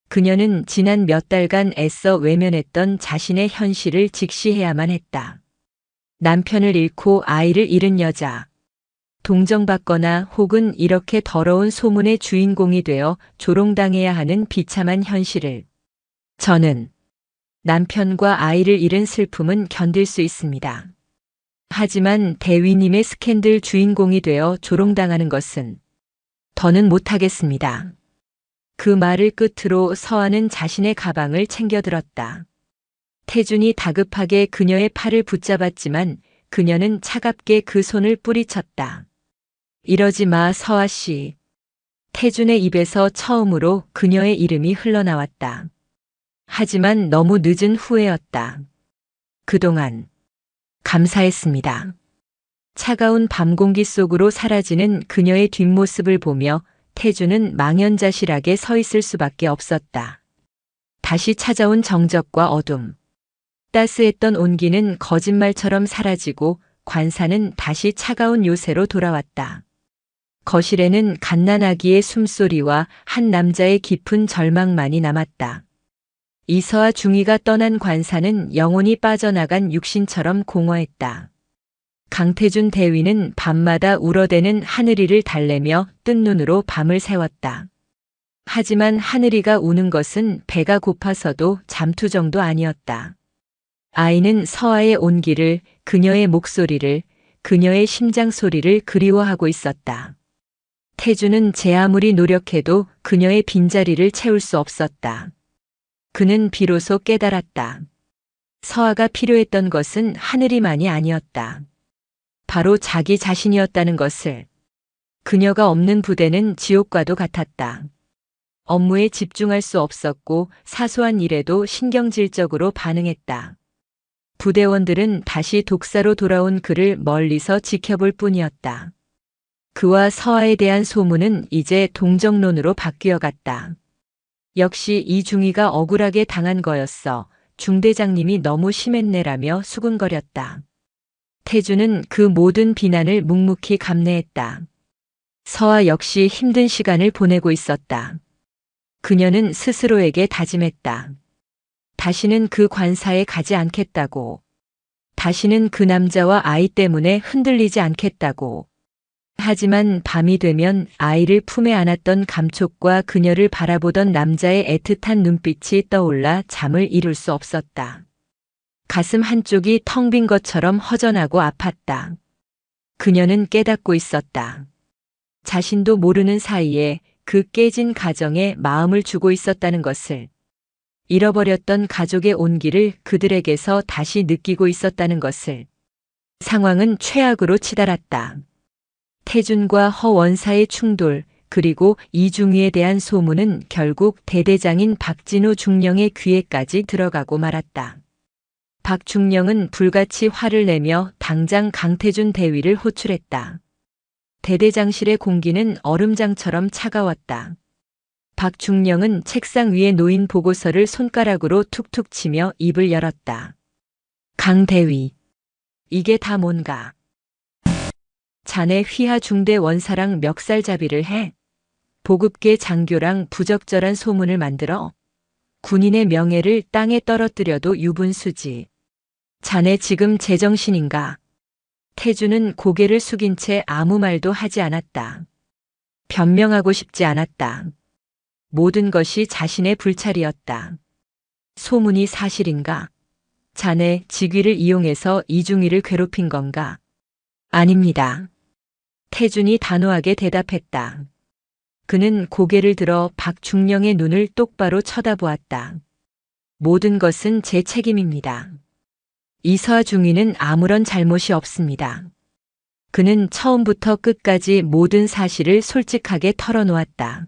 그녀는 지난 몇 달간 애써 외면했던 자신의 현실을 직시해야만 했다. 남편을 잃고 아이를 잃은 여자. 동정받거나 혹은 이렇게 더러운 소문의 주인공이 되어 조롱당해야 하는 비참한 현실을. 저는 남편과 아이를 잃은 슬픔은 견딜 수 있습니다. 하지만 대위님의 스캔들 주인공이 되어 조롱당하는 것은 더는 못하겠습니다. 그 말을 끝으로 서아는 자신의 가방을 챙겨들었다. 태준이 다급하게 그녀의 팔을 붙잡았지만 그녀는 차갑게 그 손을 뿌리쳤다. 이러지 마, 서아 씨. 태준의 입에서 처음으로 그녀의 이름이 흘러나왔다. 하지만 너무 늦은 후회였다. 그동안 감사했습니다. 차가운 밤 공기 속으로 사라지는 그녀의 뒷모습을 보며 태주는 망연자실하게 서 있을 수밖에 없었다. 다시 찾아온 정적과 어둠. 따스했던 온기는 거짓말처럼 사라지고 관사는 다시 차가운 요새로 돌아왔다. 거실에는 갓난아기의 숨소리와 한 남자의 깊은 절망만이 남았다. 이서와 중이가 떠난 관사는 영혼이 빠져나간 육신처럼 공허했다. 강태준 대위는 밤마다 울어대는 하늘이를 달래며 뜬 눈으로 밤을 새웠다. 하지만 하늘이가 우는 것은 배가 고파서도 잠투정도 아니었다. 아이는 서아의 온기를, 그녀의 목소리를, 그녀의 심장 소리를 그리워하고 있었다. 태주는 제 아무리 노력해도 그녀의 빈자리를 채울 수 없었다. 그는 비로소 깨달았다. 서아가 필요했던 것은 하늘이만이 아니었다. 바로 자기 자신이었다는 것을. 그녀가 없는 부대는 지옥과도 같았다. 업무에 집중할 수 없었고 사소한 일에도 신경질적으로 반응했다. 부대원들은 다시 독사로 돌아온 그를 멀리서 지켜볼 뿐이었다. 그와 서아에 대한 소문은 이제 동정론으로 바뀌어갔다. 역시 이중이가 억울하게 당한 거였어. 중대장님이 너무 심했네라며 수군거렸다. 태주는 그 모든 비난을 묵묵히 감내했다. 서아 역시 힘든 시간을 보내고 있었다. 그녀는 스스로에게 다짐했다. 다시는 그 관사에 가지 않겠다고. 다시는 그 남자와 아이 때문에 흔들리지 않겠다고. 하지만 밤이 되면 아이를 품에 안았던 감촉과 그녀를 바라보던 남자의 애틋한 눈빛이 떠올라 잠을 이룰 수 없었다. 가슴 한쪽이 텅 빈 것처럼 허전하고 아팠다. 그녀는 깨닫고 있었다. 자신도 모르는 사이에 그 깨진 가정에 마음을 주고 있었다는 것을. 잃어버렸던 가족의 온기를 그들에게서 다시 느끼고 있었다는 것을. 상황은 최악으로 치달았다. 태준과 허원사의 충돌, 그리고 이중희에 대한 소문은 결국 대대장인 박진우 중령의 귀에까지 들어가고 말았다. 박 중령은 불같이 화를 내며 당장 강태준 대위를 호출했다. 대대장실의 공기는 얼음장처럼 차가웠다. 박 중령은 책상 위에 놓인 보고서를 손가락으로 툭툭 치며 입을 열었다. 강 대위, 이게 다 뭔가? 자네 휘하 중대 원사랑 멱살잡이를 해? 보급계 장교랑 부적절한 소문을 만들어? 군인의 명예를 땅에 떨어뜨려도 유분수지. 자네 지금 제정신인가? 태주는 고개를 숙인 채 아무 말도 하지 않았다. 변명하고 싶지 않았다. 모든 것이 자신의 불찰이었다. 소문이 사실인가? 자네 직위를 이용해서 이중희를 괴롭힌 건가? 아닙니다. 태준이 단호하게 대답했다. 그는 고개를 들어 박중령의 눈을 똑바로 쳐다보았다. 모든 것은 제 책임입니다. 이서아 중위는 아무런 잘못이 없습니다. 그는 처음부터 끝까지 모든 사실을 솔직하게 털어놓았다.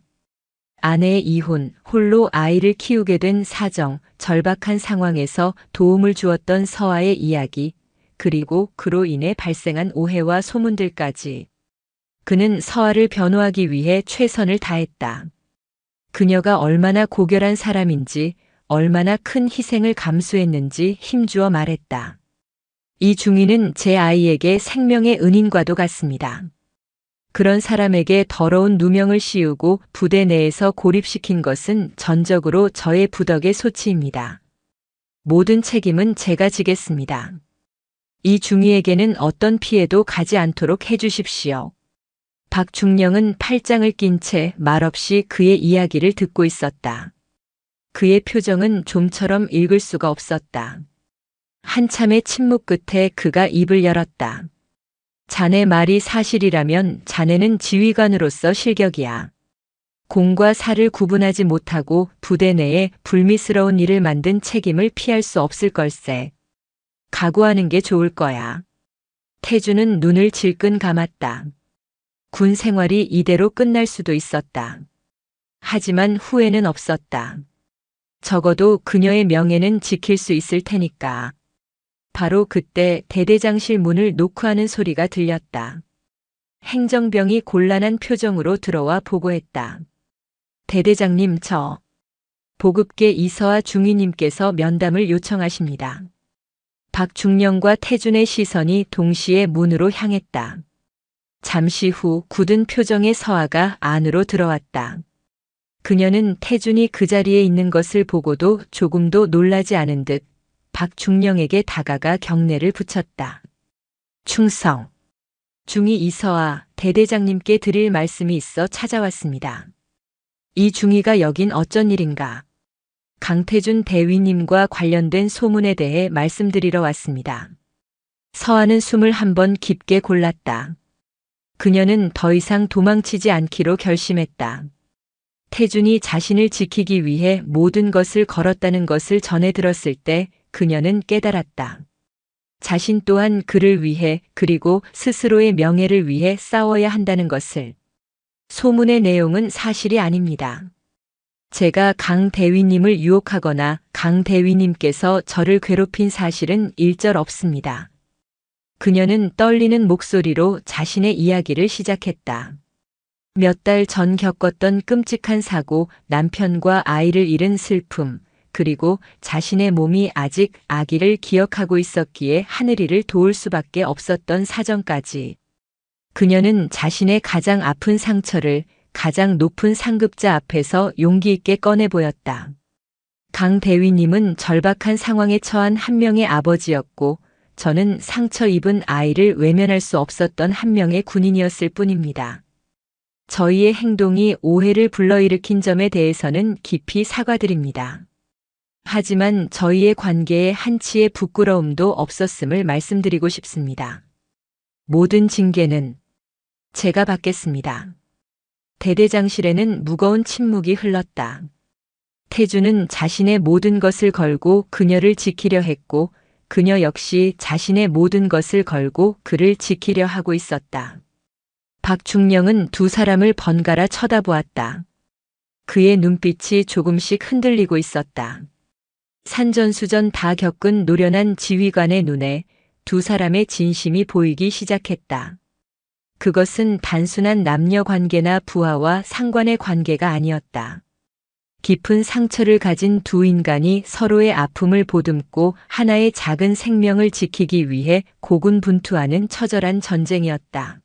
아내의 이혼, 홀로 아이를 키우게 된 사정, 절박한 상황에서 도움을 주었던 서아의 이야기, 그리고 그로 인해 발생한 오해와 소문들까지. 그는 서아를 변호하기 위해 최선을 다했다. 그녀가 얼마나 고결한 사람인지, 얼마나 큰 희생을 감수했는지 힘주어 말했다. 이 중위는 제 아이에게 생명의 은인과도 같습니다. 그런 사람에게 더러운 누명을 씌우고 부대 내에서 고립시킨 것은 전적으로 저의 부덕의 소치입니다. 모든 책임은 제가 지겠습니다. 이 중위에게는 어떤 피해도 가지 않도록 해주십시오. 박중령은 팔짱을 낀 채 말없이 그의 이야기를 듣고 있었다. 그의 표정은 좀처럼 읽을 수가 없었다. 한참의 침묵 끝에 그가 입을 열었다. 자네 말이 사실이라면 자네는 지휘관으로서 실격이야. 공과 사를 구분하지 못하고 부대 내에 불미스러운 일을 만든 책임을 피할 수 없을 걸세. 각오하는 게 좋을 거야. 태주는 눈을 질끈 감았다. 군 생활이 이대로 끝날 수도 있었다. 하지만 후회는 없었다. 적어도 그녀의 명예는 지킬 수 있을 테니까. 바로 그때 대대장실 문을 노크하는 소리가 들렸다. 행정병이 곤란한 표정으로 들어와 보고했다. 대대장님, 저 보급계 이서아 중위님께서 면담을 요청하십니다. 박중령과 태준의 시선이 동시에 문으로 향했다. 잠시 후 굳은 표정의 서아가 안으로 들어왔다. 그녀는 태준이 그 자리에 있는 것을 보고도 조금도 놀라지 않은 듯 박중령에게 다가가 경례를 붙였다. 충성. 중위 이서아, 대대장님께 드릴 말씀이 있어 찾아왔습니다. 이 중위가 여긴 어쩐 일인가? 강태준 대위님과 관련된 소문에 대해 말씀드리러 왔습니다. 서아는 숨을 한번 깊게 골랐다. 그녀는 더 이상 도망치지 않기로 결심했다. 태준이 자신을 지키기 위해 모든 것을 걸었다는 것을 전해 들었을 때 그녀는 깨달았다. 자신 또한 그를 위해 그리고 스스로의 명예를 위해 싸워야 한다는 것을. 소문의 내용은 사실이 아닙니다. 제가 강 대위님을 유혹하거나 강 대위님께서 저를 괴롭힌 사실은 일절 없습니다. 그녀는 떨리는 목소리로 자신의 이야기를 시작했다. 몇 달 전 겪었던 끔찍한 사고, 남편과 아이를 잃은 슬픔, 그리고 자신의 몸이 아직 아기를 기억하고 있었기에 하늘이를 도울 수밖에 없었던 사정까지. 그녀는 자신의 가장 아픈 상처를 가장 높은 상급자 앞에서 용기 있게 꺼내 보였다. 강 대위님은 절박한 상황에 처한 한 명의 아버지였고, 저는 상처 입은 아이를 외면할 수 없었던 한 명의 군인이었을 뿐입니다. 저희의 행동이 오해를 불러일으킨 점에 대해서는 깊이 사과드립니다. 하지만 저희의 관계에 한치의 부끄러움도 없었음을 말씀드리고 싶습니다. 모든 징계는 제가 받겠습니다. 대대장실에는 무거운 침묵이 흘렀다. 태준은 자신의 모든 것을 걸고 그녀를 지키려 했고 그녀 역시 자신의 모든 것을 걸고 그를 지키려 하고 있었다. 박중령은 두 사람을 번갈아 쳐다보았다. 그의 눈빛이 조금씩 흔들리고 있었다. 산전수전 다 겪은 노련한 지휘관의 눈에 두 사람의 진심이 보이기 시작했다. 그것은 단순한 남녀 관계나 부하와 상관의 관계가 아니었다. 깊은 상처를 가진 두 인간이 서로의 아픔을 보듬고 하나의 작은 생명을 지키기 위해 고군분투하는 처절한 전쟁이었다.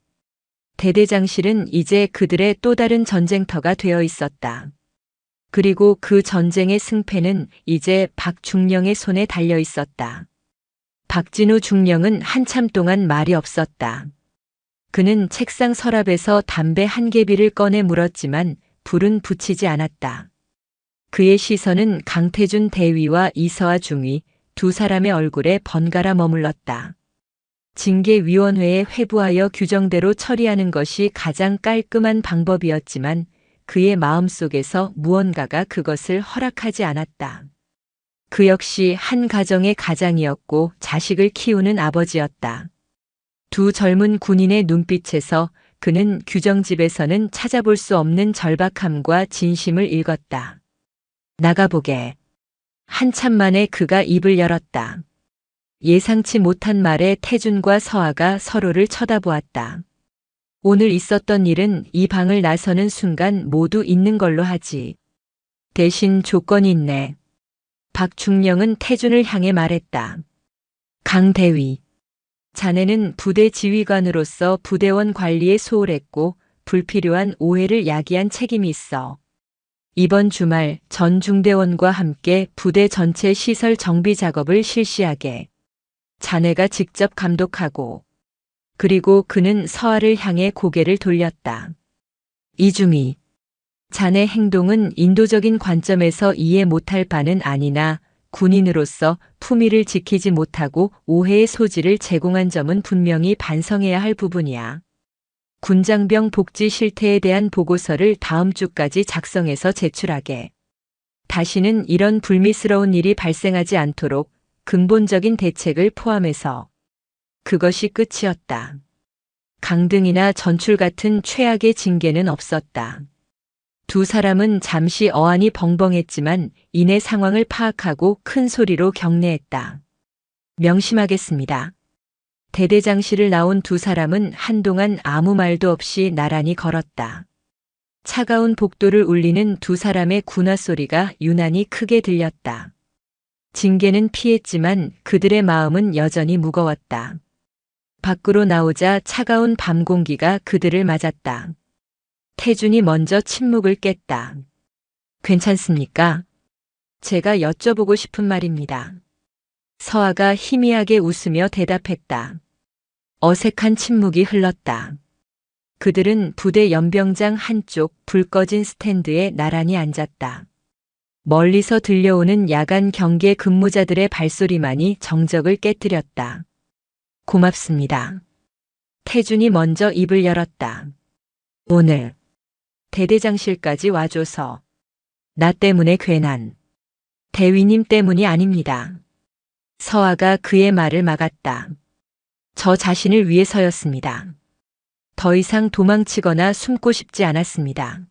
대대장실은 이제 그들의 또 다른 전쟁터가 되어 있었다. 그리고 그 전쟁의 승패는 이제 박중령의 손에 달려 있었다. 박진우 중령은 한참 동안 말이 없었다. 그는 책상 서랍에서 담배 한 개비를 꺼내 물었지만 불은 붙이지 않았다. 그의 시선은 강태준 대위와 이서아 중위 두 사람의 얼굴에 번갈아 머물렀다. 징계위원회에 회부하여 규정대로 처리하는 것이 가장 깔끔한 방법이었지만 그의 마음속에서 무언가가 그것을 허락하지 않았다. 그 역시 한 가정의 가장이었고 자식을 키우는 아버지였다. 두 젊은 군인의 눈빛에서 그는 규정집에서는 찾아볼 수 없는 절박함과 진심을 읽었다. 나가보게. 한참 만에 그가 입을 열었다. 예상치 못한 말에 태준과 서아가 서로를 쳐다보았다. 오늘 있었던 일은 이 방을 나서는 순간 모두 있는 걸로 하지. 대신 조건이 있네. 박중령은 태준을 향해 말했다. 강대위. 자네는 부대 지휘관으로서 부대원 관리에 소홀했고 불필요한 오해를 야기한 책임이 있어. 이번 주말 전 중대원과 함께 부대 전체 시설 정비 작업을 실시하게. 자네가 직접 감독하고. 그리고 그는 서아를 향해 고개를 돌렸다. 이중희. 자네 행동은 인도적인 관점에서 이해 못할 바는 아니나 군인으로서 품위를 지키지 못하고 오해의 소지를 제공한 점은 분명히 반성해야 할 부분이야. 군장병 복지 실태에 대한 보고서를 다음 주까지 작성해서 제출하게. 다시는 이런 불미스러운 일이 발생하지 않도록 근본적인 대책을 포함해서. 그것이 끝이었다. 강등이나 전출 같은 최악의 징계는 없었다. 두 사람은 잠시 어안이 벙벙했지만 이내 상황을 파악하고 큰 소리로 경례했다. 명심하겠습니다. 대대장실을 나온 두 사람은 한동안 아무 말도 없이 나란히 걸었다. 차가운 복도를 울리는 두 사람의 군화 소리가 유난히 크게 들렸다. 징계는 피했지만 그들의 마음은 여전히 무거웠다. 밖으로 나오자 차가운 밤 공기가 그들을 맞았다. 태준이 먼저 침묵을 깼다. 괜찮습니까? 제가 여쭤보고 싶은 말입니다. 서아가 희미하게 웃으며 대답했다. 어색한 침묵이 흘렀다. 그들은 부대 연병장 한쪽 불 꺼진 스탠드에 나란히 앉았다. 멀리서 들려오는 야간 경계 근무자들의 발소리만이 정적을 깨뜨렸다. 고맙습니다. 태준이 먼저 입을 열었다. 오늘 대대장실까지 와줘서 나 때문에 괜한 대위님 때문이 아닙니다. 서아가 그의 말을 막았다. 저 자신을 위해서였습니다. 더 이상 도망치거나 숨고 싶지 않았습니다.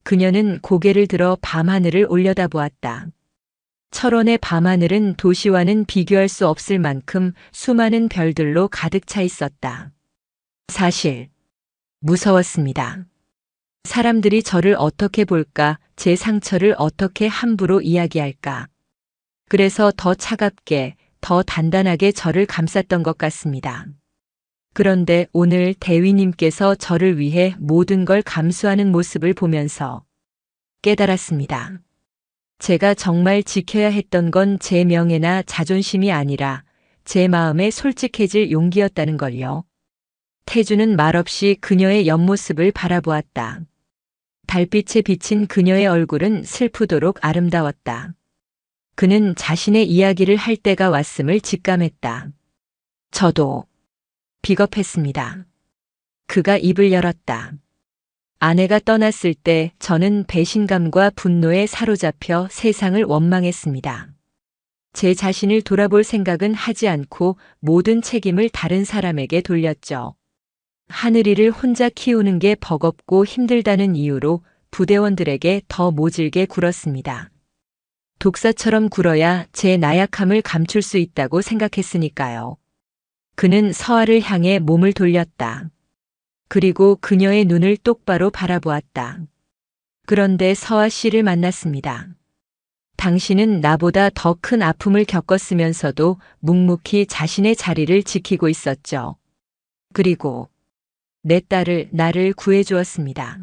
그녀는 고개를 들어 밤하늘을 올려다보았다. 철원의 밤하늘은 도시와는 비교할 수 없을 만큼 수많은 별들로 가득 차 있었다. 사실 무서웠습니다. 사람들이 저를 어떻게 볼까, 제 상처를 어떻게 함부로 이야기할까. 그래서 더 차갑게, 더 단단하게 저를 감쌌던 것 같습니다. 그런데 오늘 대위님께서 저를 위해 모든 걸 감수하는 모습을 보면서 깨달았습니다. 제가 정말 지켜야 했던 건 제 명예나 자존심이 아니라 제 마음에 솔직해질 용기였다는 걸요. 태주는 말없이 그녀의 옆모습을 바라보았다. 달빛에 비친 그녀의 얼굴은 슬프도록 아름다웠다. 그는 자신의 이야기를 할 때가 왔음을 직감했다. 저도 비겁했습니다. 그가 입을 열었다. 아내가 떠났을 때 저는 배신감과 분노에 사로잡혀 세상을 원망했습니다. 제 자신을 돌아볼 생각은 하지 않고 모든 책임을 다른 사람에게 돌렸죠. 하늘이를 혼자 키우는 게 버겁고 힘들다는 이유로 부대원들에게 더 모질게 굴었습니다. 독사처럼 굴어야 제 나약함을 감출 수 있다고 생각했으니까요. 그는 서아를 향해 몸을 돌렸다. 그리고 그녀의 눈을 똑바로 바라보았다. 그런데 서아 씨를 만났습니다. 당신은 나보다 더 큰 아픔을 겪었으면서도 묵묵히 자신의 자리를 지키고 있었죠. 그리고 내 딸을, 나를 구해주었습니다.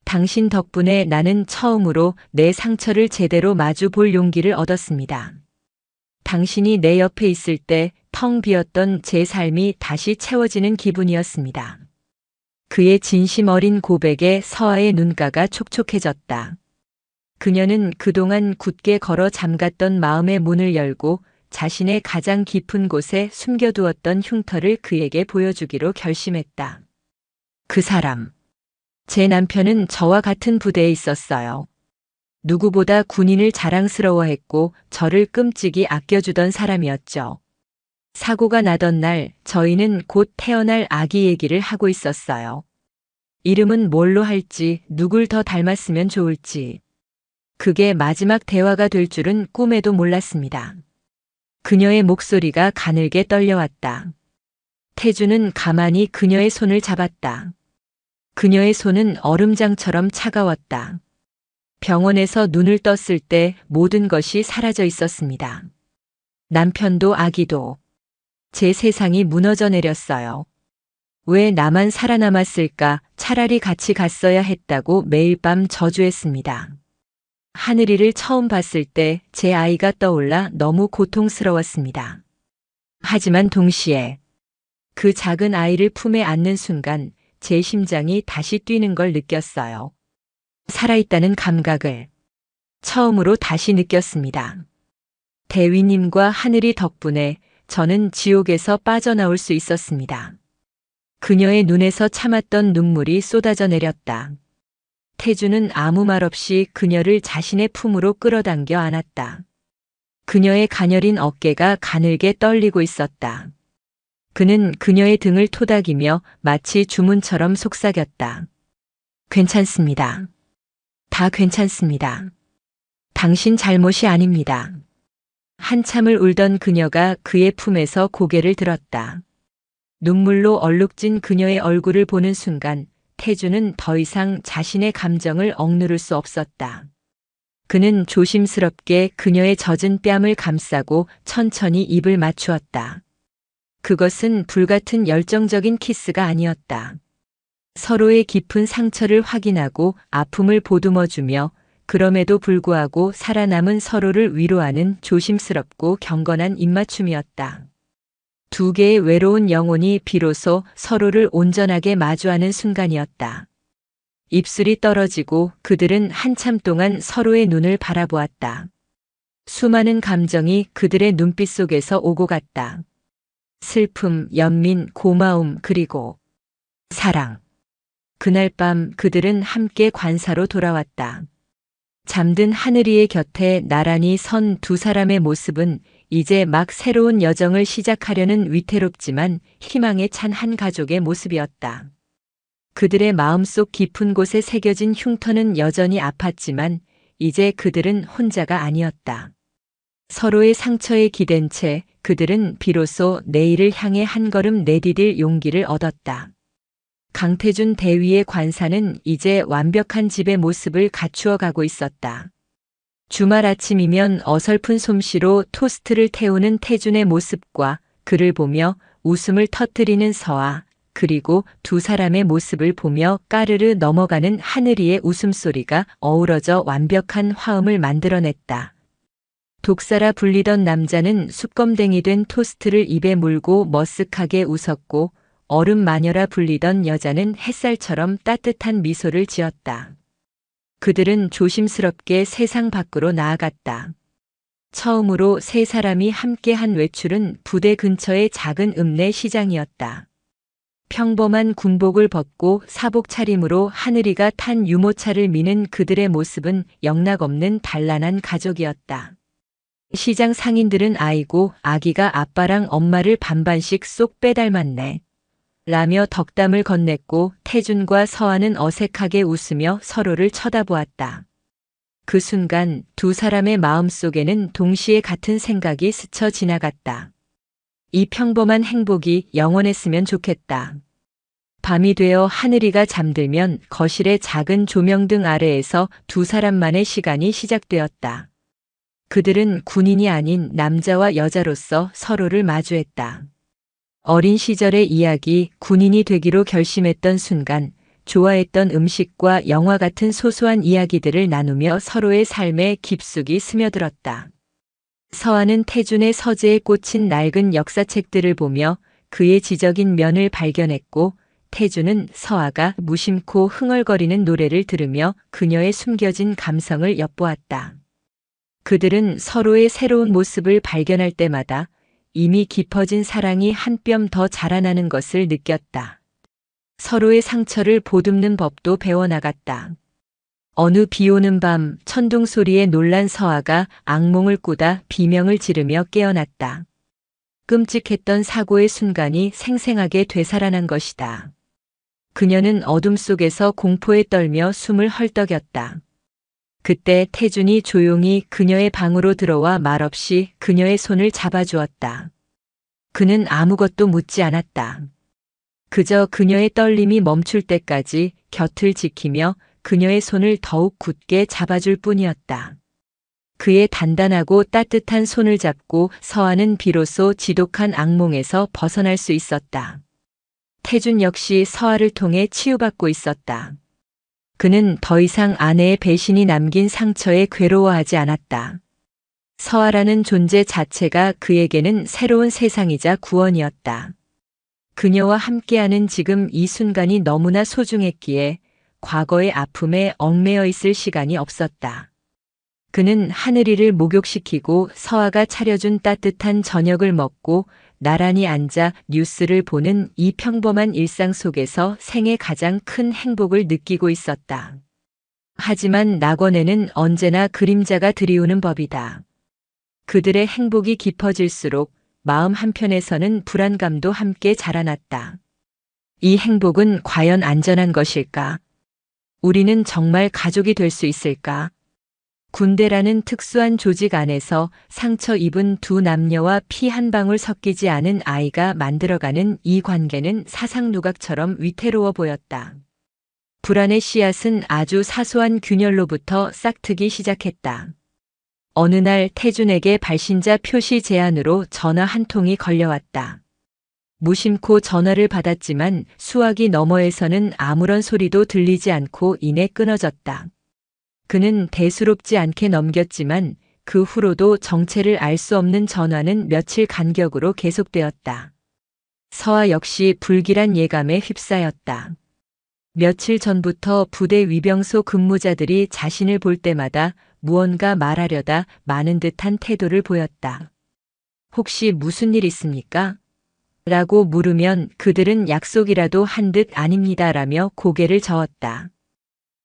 당신 덕분에 나는 처음으로 내 상처를 제대로 마주 볼 용기를 얻었습니다. 당신이 내 옆에 있을 때 텅 비었던 제 삶이 다시 채워지는 기분이었습니다. 그의 진심 어린 고백에 서아의 눈가가 촉촉해졌다. 그녀는 그동안 굳게 걸어 잠갔던 마음의 문을 열고 자신의 가장 깊은 곳에 숨겨두었던 흉터를 그에게 보여주기로 결심했다. 그 사람. 제 남편은 저와 같은 부대에 있었어요. 누구보다 군인을 자랑스러워했고 저를 끔찍이 아껴주던 사람이었죠. 사고가 나던 날 저희는 곧 태어날 아기 얘기를 하고 있었어요. 이름은 뭘로 할지, 누굴 더 닮았으면 좋을지. 그게 마지막 대화가 될 줄은 꿈에도 몰랐습니다. 그녀의 목소리가 가늘게 떨려왔다. 태주는 가만히 그녀의 손을 잡았다. 그녀의 손은 얼음장처럼 차가웠다. 병원에서 눈을 떴을 때 모든 것이 사라져 있었습니다. 남편도 아기도. 제 세상이 무너져 내렸어요. 왜 나만 살아남았을까, 차라리 같이 갔어야 했다고 매일 밤 저주했습니다. 하늘이를 처음 봤을 때 제 아이가 떠올라 너무 고통스러웠습니다. 하지만 동시에 그 작은 아이를 품에 안는 순간 제 심장이 다시 뛰는 걸 느꼈어요. 살아있다는 감각을 처음으로 다시 느꼈습니다. 대위님과 하늘이 덕분에 저는 지옥에서 빠져나올 수 있었습니다. 그녀의 눈에서 참았던 눈물이 쏟아져 내렸다. 태주는 아무 말 없이 그녀를 자신의 품으로 끌어당겨 안았다. 그녀의 가녀린 어깨가 가늘게 떨리고 있었다. 그는 그녀의 등을 토닥이며 마치 주문처럼 속삭였다. 괜찮습니다. 다 괜찮습니다. 당신 잘못이 아닙니다. 한참을 울던 그녀가 그의 품에서 고개를 들었다. 눈물로 얼룩진 그녀의 얼굴을 보는 순간 태주는 더 이상 자신의 감정을 억누를 수 없었다. 그는 조심스럽게 그녀의 젖은 뺨을 감싸고 천천히 입을 맞추었다. 그것은 불같은 열정적인 키스가 아니었다. 서로의 깊은 상처를 확인하고 아픔을 보듬어주며 그럼에도 불구하고 살아남은 서로를 위로하는 조심스럽고 경건한 입맞춤이었다. 두 개의 외로운 영혼이 비로소 서로를 온전하게 마주하는 순간이었다. 입술이 떨어지고 그들은 한참 동안 서로의 눈을 바라보았다. 수많은 감정이 그들의 눈빛 속에서 오고 갔다. 슬픔, 연민, 고마움, 그리고 사랑. 그날 밤 그들은 함께 관사로 돌아왔다. 잠든 하늘이의 곁에 나란히 선 두 사람의 모습은 이제 막 새로운 여정을 시작하려는 위태롭지만 희망에 찬 한 가족의 모습이었다. 그들의 마음속 깊은 곳에 새겨진 흉터는 여전히 아팠지만 이제 그들은 혼자가 아니었다. 서로의 상처에 기댄 채 그들은 비로소 내일을 향해 한 걸음 내디딜 용기를 얻었다. 강태준 대위의 관사는 이제 완벽한 집의 모습을 갖추어 가고 있었다. 주말 아침이면 어설픈 솜씨로 토스트를 태우는 태준의 모습과 그를 보며 웃음을 터뜨리는 서아, 그리고 두 사람의 모습을 보며 까르르 넘어가는 하늘이의 웃음소리가 어우러져 완벽한 화음을 만들어냈다. 독사라 불리던 남자는 숯검댕이 된 토스트를 입에 물고 머쓱하게 웃었고 얼음 마녀라 불리던 여자는 햇살처럼 따뜻한 미소를 지었다. 그들은 조심스럽게 세상 밖으로 나아갔다. 처음으로 세 사람이 함께한 외출은 부대 근처의 작은 읍내 시장이었다. 평범한 군복을 벗고 사복 차림으로 하늘이가 탄 유모차를 미는 그들의 모습은 영락없는 단란한 가족이었다. 시장 상인들은 아이고 아기가 아빠랑 엄마를 반반씩 쏙 빼닮았네. 라며 덕담을 건넸고 태준과 서아는 어색하게 웃으며 서로를 쳐다보았다. 그 순간 두 사람의 마음속에는 동시에 같은 생각이 스쳐 지나갔다. 이 평범한 행복이 영원했으면 좋겠다. 밤이 되어 하늘이가 잠들면 거실의 작은 조명등 아래에서 두 사람만의 시간이 시작되었다. 그들은 군인이 아닌 남자와 여자로서 서로를 마주했다. 어린 시절의 이야기, 군인이 되기로 결심했던 순간, 좋아했던 음식과 영화 같은 소소한 이야기들을 나누며 서로의 삶에 깊숙이 스며들었다. 서아는 태준의 서재에 꽂힌 낡은 역사책들을 보며 그의 지적인 면을 발견했고, 태준은 서아가 무심코 흥얼거리는 노래를 들으며 그녀의 숨겨진 감성을 엿보았다. 그들은 서로의 새로운 모습을 발견할 때마다 이미 깊어진 사랑이 한 뼘 더 자라나는 것을 느꼈다. 서로의 상처를 보듬는 법도 배워나갔다. 어느 비오는 밤 천둥 소리에 놀란 서아가 악몽을 꾸다 비명을 지르며 깨어났다. 끔찍했던 사고의 순간이 생생하게 되살아난 것이다. 그녀는 어둠 속에서 공포에 떨며 숨을 헐떡였다. 그때 태준이 조용히 그녀의 방으로 들어와 말없이 그녀의 손을 잡아주었다. 그는 아무것도 묻지 않았다. 그저 그녀의 떨림이 멈출 때까지 곁을 지키며 그녀의 손을 더욱 굳게 잡아줄 뿐이었다. 그의 단단하고 따뜻한 손을 잡고 서아는 비로소 지독한 악몽에서 벗어날 수 있었다. 태준 역시 서아를 통해 치유받고 있었다. 그는 더 이상 아내의 배신이 남긴 상처에 괴로워하지 않았다. 서아라는 존재 자체가 그에게는 새로운 세상이자 구원이었다. 그녀와 함께하는 지금 이 순간이 너무나 소중했기에 과거의 아픔에 얽매여 있을 시간이 없었다. 그는 하늘이를 목욕시키고 서아가 차려준 따뜻한 저녁을 먹고 나란히 앉아 뉴스를 보는 이 평범한 일상 속에서 생애 가장 큰 행복을 느끼고 있었다. 하지만 낙원에는 언제나 그림자가 드리우는 법이다. 그들의 행복이 깊어질수록 마음 한편에서는 불안감도 함께 자라났다. 이 행복은 과연 안전한 것일까? 우리는 정말 가족이 될 수 있을까? 군대라는 특수한 조직 안에서 상처 입은 두 남녀와 피 한 방울 섞이지 않은 아이가 만들어가는 이 관계는 사상 누각처럼 위태로워 보였다. 불안의 씨앗은 아주 사소한 균열로부터 싹트기 시작했다. 어느 날 태준에게 발신자 표시 제안으로 전화 한 통이 걸려왔다. 무심코 전화를 받았지만 수화기 너머에서는 아무런 소리도 들리지 않고 이내 끊어졌다. 그는 대수롭지 않게 넘겼지만 그 후로도 정체를 알 수 없는 전화는 며칠 간격으로 계속되었다. 서아 역시 불길한 예감에 휩싸였다. 며칠 전부터 부대 위병소 근무자들이 자신을 볼 때마다 무언가 말하려다 마는 듯한 태도를 보였다. 혹시 무슨 일 있습니까? 라고 물으면 그들은 약속이라도 한 듯 아닙니다라며 고개를 저었다.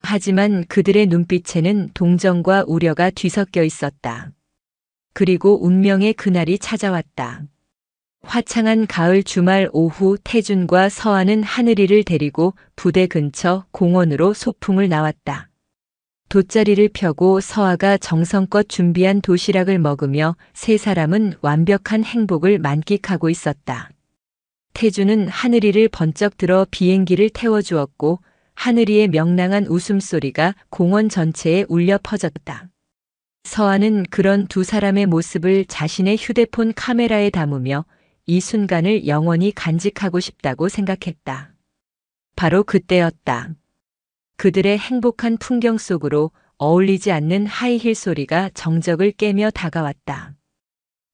하지만 그들의 눈빛에는 동정과 우려가 뒤섞여 있었다. 그리고 운명의 그날이 찾아왔다. 화창한 가을 주말 오후 태준과 서아는 하늘이를 데리고 부대 근처 공원으로 소풍을 나왔다. 돗자리를 펴고 서아가 정성껏 준비한 도시락을 먹으며 세 사람은 완벽한 행복을 만끽하고 있었다. 태준은 하늘이를 번쩍 들어 비행기를 태워주었고 하늘이의 명랑한 웃음소리가 공원 전체에 울려 퍼졌다. 서아는 그런 두 사람의 모습을 자신의 휴대폰 카메라에 담으며 이 순간을 영원히 간직하고 싶다고 생각했다. 바로 그때였다. 그들의 행복한 풍경 속으로 어울리지 않는 하이힐 소리가 정적을 깨며 다가왔다.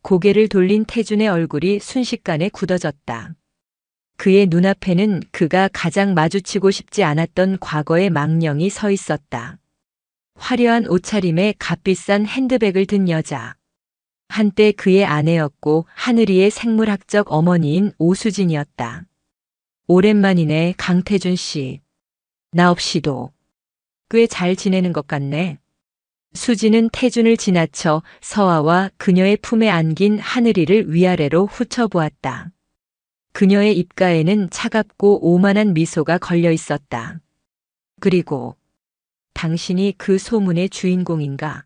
고개를 돌린 태준의 얼굴이 순식간에 굳어졌다. 그의 눈앞에는 그가 가장 마주치고 싶지 않았던 과거의 망령이 서 있었다. 화려한 옷차림에 값비싼 핸드백을 든 여자. 한때 그의 아내였고 하늘이의 생물학적 어머니인 오수진이었다. 오랜만이네, 강태준 씨. 나 없이도 꽤 잘 지내는 것 같네. 수진은 태준을 지나쳐 서아와 그녀의 품에 안긴 하늘이를 위아래로 훑어보았다. 그녀의 입가에는 차갑고 오만한 미소가 걸려 있었다. 그리고 당신이 그 소문의 주인공인가?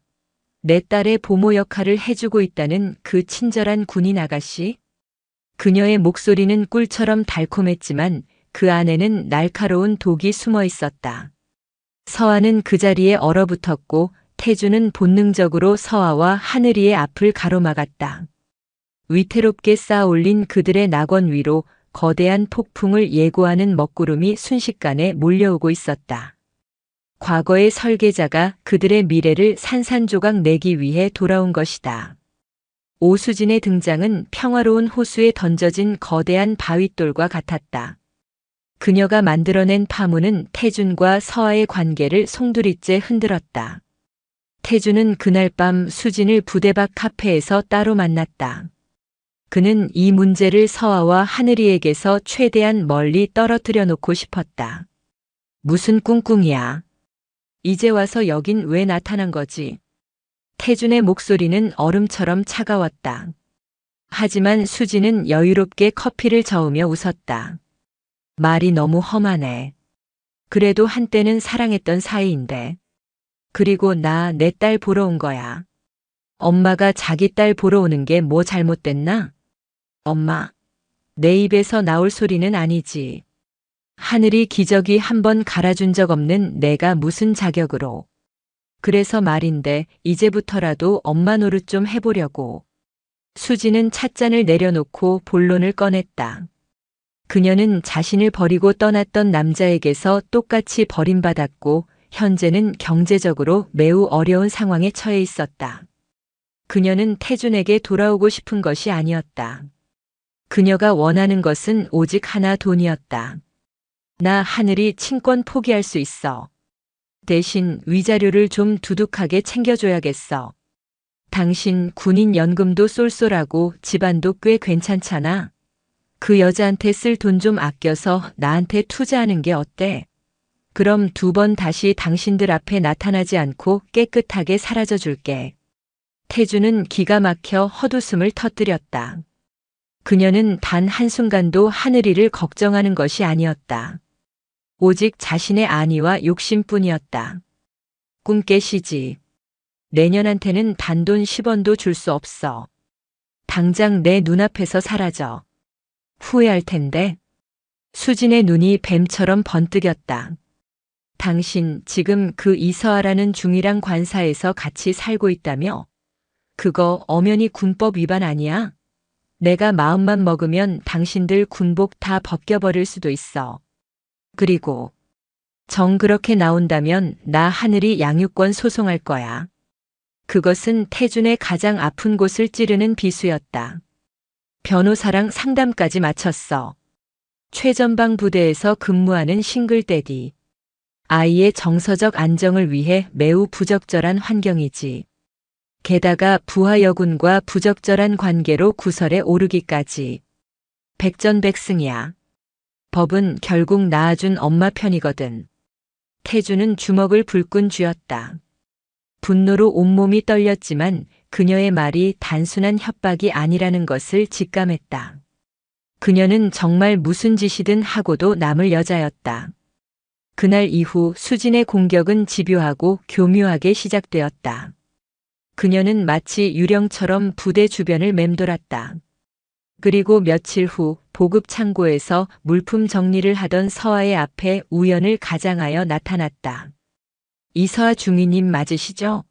내 딸의 보모 역할을 해주고 있다는 그 친절한 군인 아가씨? 그녀의 목소리는 꿀처럼 달콤했지만 그 안에는 날카로운 독이 숨어 있었다. 서아는 그 자리에 얼어붙었고 태준은 본능적으로 서아와 하늘이의 앞을 가로막았다. 위태롭게 쌓아올린 그들의 낙원 위로 거대한 폭풍을 예고하는 먹구름이 순식간에 몰려오고 있었다. 과거의 설계자가 그들의 미래를 산산조각 내기 위해 돌아온 것이다. 오수진의 등장은 평화로운 호수에 던져진 거대한 바윗돌과 같았다. 그녀가 만들어낸 파문은 태준과 서아의 관계를 송두리째 흔들었다. 태준은 그날 밤 수진을 부대 밖 카페에서 따로 만났다. 그는 이 문제를 서아와 하늘이에게서 최대한 멀리 떨어뜨려 놓고 싶었다. 무슨 꿍꿍이야? 이제 와서 여긴 왜 나타난 거지? 태준의 목소리는 얼음처럼 차가웠다. 하지만 수진은 여유롭게 커피를 저으며 웃었다. 말이 너무 험하네. 그래도 한때는 사랑했던 사이인데. 그리고 나 내 딸 보러 온 거야. 엄마가 자기 딸 보러 오는 게 뭐 잘못됐나? 엄마. 내 입에서 나올 소리는 아니지. 하늘이 기저귀 한 번 갈아준 적 없는 내가 무슨 자격으로. 그래서 말인데 이제부터라도 엄마 노릇 좀 해보려고. 수지는 찻잔을 내려놓고 본론을 꺼냈다. 그녀는 자신을 버리고 떠났던 남자에게서 똑같이 버림받았고 현재는 경제적으로 매우 어려운 상황에 처해 있었다. 그녀는 태준에게 돌아오고 싶은 것이 아니었다. 그녀가 원하는 것은 오직 하나, 돈이었다. 나 하늘이 친권 포기할 수 있어. 대신 위자료를 좀 두둑하게 챙겨줘야겠어. 당신 군인 연금도 쏠쏠하고 집안도 꽤 괜찮잖아. 그 여자한테 쓸 돈 좀 아껴서 나한테 투자하는 게 어때? 그럼 2번 다시 당신들 앞에 나타나지 않고 깨끗하게 사라져 줄게. 태준은 기가 막혀 헛웃음을 터뜨렸다. 그녀는 단 한순간도 하늘이를 걱정하는 것이 아니었다. 오직 자신의 안위와 욕심뿐이었다. 꿈 깨시지. 내년한테는 단돈 10원도 줄 수 없어. 당장 내 눈앞에서 사라져. 후회할 텐데. 수진의 눈이 뱀처럼 번뜩였다. 당신 지금 그 이서아라는 중이랑 관사에서 같이 살고 있다며? 그거 엄연히 군법 위반 아니야? 내가 마음만 먹으면 당신들 군복 다 벗겨버릴 수도 있어. 그리고 정 그렇게 나온다면 나 하늘이 양육권 소송할 거야. 그것은 태준의 가장 아픈 곳을 찌르는 비수였다. 변호사랑 상담까지 마쳤어. 최전방 부대에서 근무하는 싱글대디. 아이의 정서적 안정을 위해 매우 부적절한 환경이지. 게다가 부하 여군과 부적절한 관계로 구설에 오르기까지. 백전백승이야. 법은 결국 낳아준 엄마 편이거든. 태주는 주먹을 불끈 쥐었다. 분노로 온몸이 떨렸지만 그녀의 말이 단순한 협박이 아니라는 것을 직감했다. 그녀는 정말 무슨 짓이든 하고도 남을 여자였다. 그날 이후 수진의 공격은 집요하고 교묘하게 시작되었다. 그녀는 마치 유령처럼 부대 주변을 맴돌았다. 그리고 며칠 후 보급 창고에서 물품 정리를 하던 서아의 앞에 우연을 가장하여 나타났다. 이서아 중위님 맞으시죠?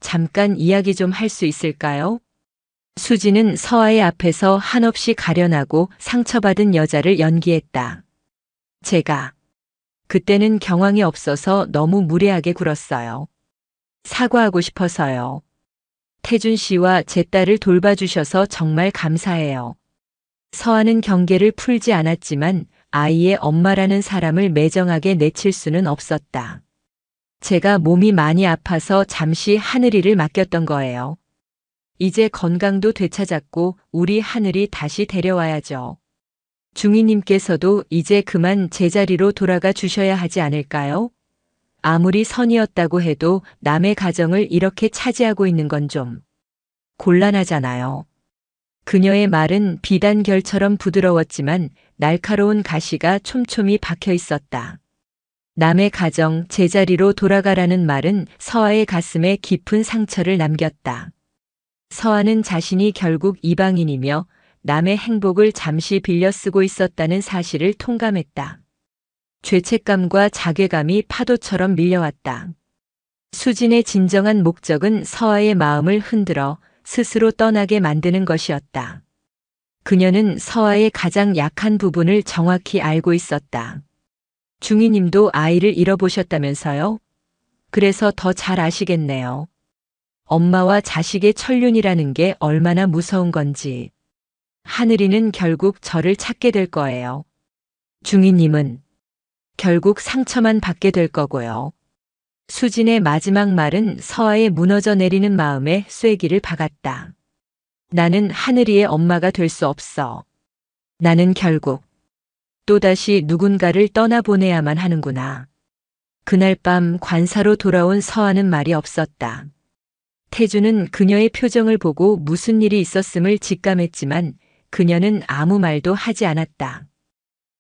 잠깐 이야기 좀 할 수 있을까요? 수지는 서아의 앞에서 한없이 가련하고 상처받은 여자를 연기했다. 제가 그때는 경황이 없어서 너무 무례하게 굴었어요. 사과하고 싶어서요. 태준 씨와 제 딸을 돌봐주셔서 정말 감사해요. 서아는 경계를 풀지 않았지만 아이의 엄마라는 사람을 매정하게 내칠 수는 없었다. 제가 몸이 많이 아파서 잠시 하늘이를 맡겼던 거예요. 이제 건강도 되찾았고 우리 하늘이 다시 데려와야죠. 중위님께서도 이제 그만 제자리로 돌아가 주셔야 하지 않을까요? 아무리 선이었다고 해도 남의 가정을 이렇게 차지하고 있는 건 좀 곤란하잖아요. 그녀의 말은 비단결처럼 부드러웠지만 날카로운 가시가 촘촘히 박혀 있었다. 남의 가정, 제자리로 돌아가라는 말은 서아의 가슴에 깊은 상처를 남겼다. 서아는 자신이 결국 이방인이며 남의 행복을 잠시 빌려 쓰고 있었다는 사실을 통감했다. 죄책감과 자괴감이 파도처럼 밀려왔다. 수진의 진정한 목적은 서아의 마음을 흔들어 스스로 떠나게 만드는 것이었다. 그녀는 서아의 가장 약한 부분을 정확히 알고 있었다. 중위님도 아이를 잃어보셨다면서요? 그래서 더 잘 아시겠네요. 엄마와 자식의 천륜이라는 게 얼마나 무서운 건지. 하늘이는 결국 저를 찾게 될 거예요. 중위님은 결국 상처만 받게 될 거고요. 수진의 마지막 말은 서아의 무너져 내리는 마음에 쐐기를 박았다. 나는 하늘이의 엄마가 될 수 없어. 나는 결국 또다시 누군가를 떠나보내야만 하는구나. 그날 밤 관사로 돌아온 서아는 말이 없었다. 태주는 그녀의 표정을 보고 무슨 일이 있었음을 직감했지만 그녀는 아무 말도 하지 않았다.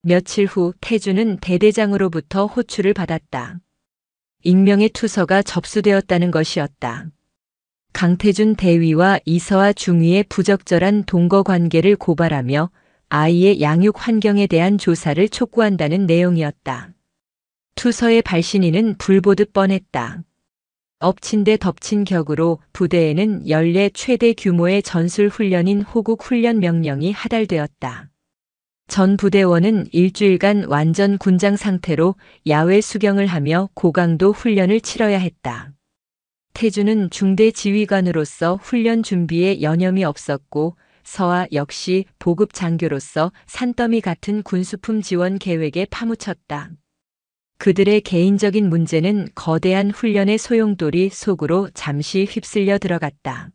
며칠 후 태주는 대대장으로부터 호출을 받았다. 익명의 투서가 접수되었다는 것이었다. 강태준 대위와 이서아 중위의 부적절한 동거 관계를 고발하며 아이의 양육 환경에 대한 조사를 촉구한다는 내용이었다. 투서의 발신인은 불보듯 뻔했다. 엎친 데 덮친 격으로 부대에는 연례 최대 규모의 전술 훈련인 호국 훈련 명령이 하달되었다. 전 부대원은 일주일간 완전 군장 상태로 야외 수경을 하며 고강도 훈련을 치러야 했다. 태주는 중대 지휘관으로서 훈련 준비에 여념이 없었고 서아 역시 보급 장교로서 산더미 같은 군수품 지원 계획에 파묻혔다. 그들의 개인적인 문제는 거대한 훈련의 소용돌이 속으로 잠시 휩쓸려 들어갔다.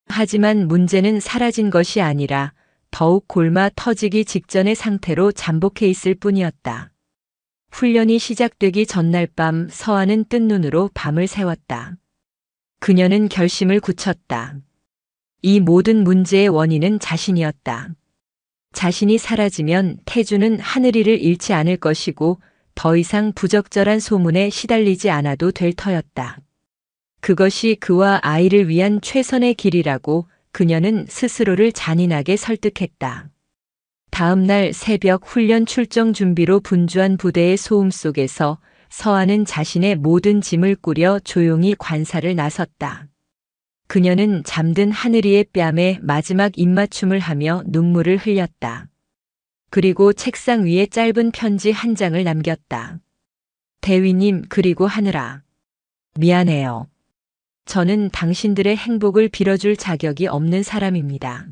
하지만 문제는 사라진 것이 아니라 더욱 골마 터지기 직전의 상태로 잠복해 있을 뿐이었다. 훈련이 시작되기 전날 밤 서아는 뜬 눈으로 밤을 새웠다. 그녀는 결심을 굳혔다. 이 모든 문제의 원인은 자신이었다. 자신이 사라지면 태주는 하늘이를 잃지 않을 것이고 더 이상 부적절한 소문에 시달리지 않아도 될 터였다. 그것이 그와 아이를 위한 최선의 길이라고 그녀는 스스로를 잔인하게 설득했다. 다음 날 새벽 훈련 출정 준비로 분주한 부대의 소음 속에서 서아는 자신의 모든 짐을 꾸려 조용히 관사를 나섰다. 그녀는 잠든 하늘이의 뺨에 마지막 입맞춤을 하며 눈물을 흘렸다. 그리고 책상 위에 짧은 편지 한 장을 남겼다. 대위님, 그리고 하늘아. 미안해요. 저는 당신들의 행복을 빌어줄 자격이 없는 사람입니다.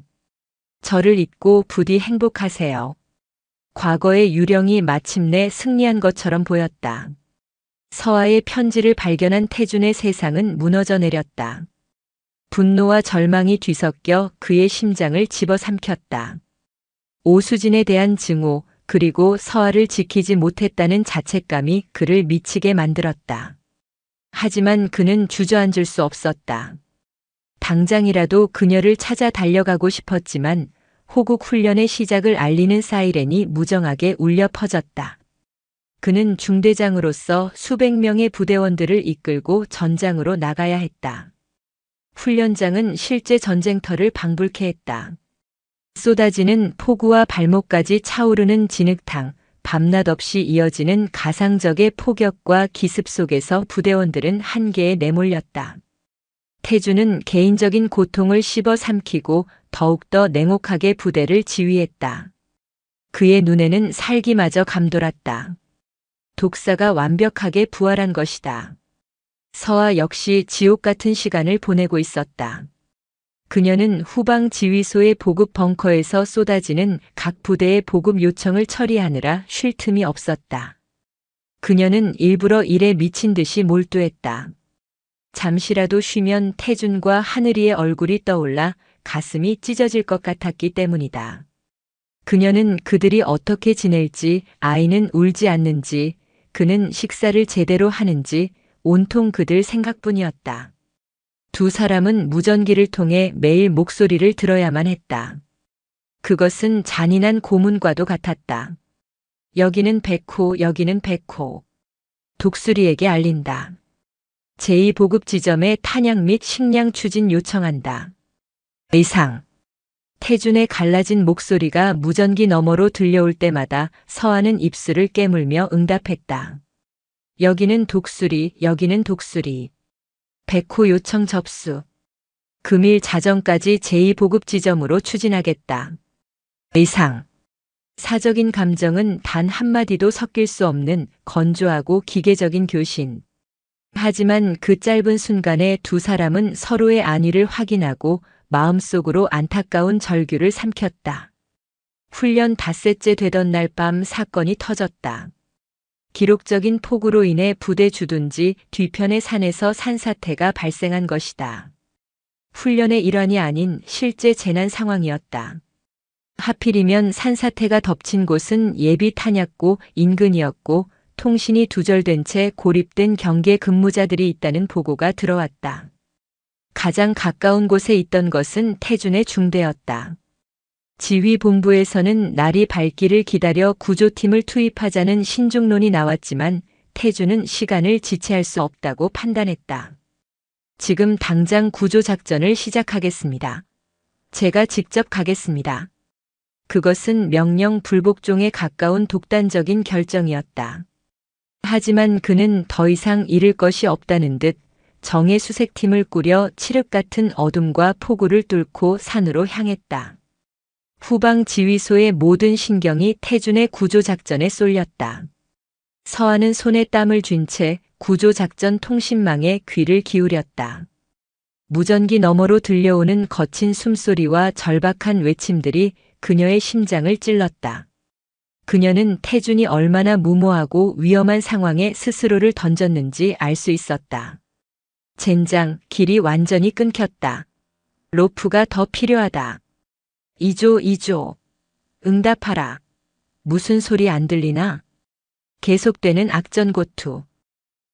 저를 잊고 부디 행복하세요. 과거의 유령이 마침내 승리한 것처럼 보였다. 서아의 편지를 발견한 태준의 세상은 무너져 내렸다. 분노와 절망이 뒤섞여 그의 심장을 집어삼켰다. 오수진에 대한 증오, 그리고 서아를 지키지 못했다는 자책감이 그를 미치게 만들었다. 하지만 그는 주저앉을 수 없었다. 당장이라도 그녀를 찾아 달려가고 싶었지만 호국 훈련의 시작을 알리는 사이렌이 무정하게 울려 퍼졌다. 그는 중대장으로서 수백 명의 부대원들을 이끌고 전장으로 나가야 했다. 훈련장은 실제 전쟁터를 방불케 했다. 쏟아지는 폭우와 발목까지 차오르는 진흙탕, 밤낮 없이 이어지는 가상적의 폭격과 기습 속에서 부대원들은 한계에 내몰렸다. 태준은 개인적인 고통을 씹어 삼키고 더욱더 냉혹하게 부대를 지휘했다. 그의 눈에는 살기마저 감돌았다. 독사가 완벽하게 부활한 것이다. 서아 역시 지옥 같은 시간을 보내고 있었다. 그녀는 후방 지휘소의 보급 벙커에서 쏟아지는 각 부대의 보급 요청을 처리하느라 쉴 틈이 없었다. 그녀는 일부러 일에 미친 듯이 몰두했다. 잠시라도 쉬면 태준과 하늘이의 얼굴이 떠올라 가슴이 찢어질 것 같았기 때문이다. 그녀는 그들이 어떻게 지낼지, 아이는 울지 않는지, 그는 식사를 제대로 하는지 온통 그들 생각뿐이었다. 두 사람은 무전기를 통해 매일 목소리를 들어야만 했다. 그것은 잔인한 고문과도 같았다. 여기는 백호, 여기는 백호. 독수리에게 알린다. 제2보급 지점에 탄약 및 식량 추진 요청한다. 의상. 태준의 갈라진 목소리가 무전기 너머로 들려올 때마다 서아는 입술을 깨물며 응답했다. 여기는 독수리, 여기는 독수리. 백호 요청 접수. 금일 자정까지 제2보급 지점으로 추진하겠다. 의상. 사적인 감정은 단 한마디도 섞일 수 없는 건조하고 기계적인 교신. 하지만 그 짧은 순간에 두 사람은 서로의 안위를 확인하고 마음속으로 안타까운 절규를 삼켰다. 훈련 닷새째 되던 날 밤 사건이 터졌다. 기록적인 폭우로 인해 부대 주둔지 뒤편의 산에서 산사태가 발생한 것이다. 훈련의 일환이 아닌 실제 재난 상황이었다. 하필이면 산사태가 덮친 곳은 예비 탄약고 인근이었고 통신이 두절된 채 고립된 경계 근무자들이 있다는 보고가 들어왔다. 가장 가까운 곳에 있던 것은 태준의 중대였다. 지휘본부에서는 날이 밝기를 기다려 구조팀을 투입하자는 신중론이 나왔지만 태준은 시간을 지체할 수 없다고 판단했다. 지금 당장 구조작전을 시작하겠습니다. 제가 직접 가겠습니다. 그것은 명령 불복종에 가까운 독단적인 결정이었다. 하지만 그는 더 이상 잃을 것이 없다는 듯 정예 수색팀을 꾸려 칠흑 같은 어둠과 폭우를 뚫고 산으로 향했다. 후방 지휘소의 모든 신경이 태준의 구조작전에 쏠렸다. 서아는 손에 땀을 쥔 채 구조작전 통신망에 귀를 기울였다. 무전기 너머로 들려오는 거친 숨소리와 절박한 외침들이 그녀의 심장을 찔렀다. 그녀는 태준이 얼마나 무모하고 위험한 상황에 스스로를 던졌는지 알 수 있었다. 젠장, 길이 완전히 끊겼다. 로프가 더 필요하다. 2조. 응답하라. 무슨 소리 안 들리나? 계속되는 악전고투.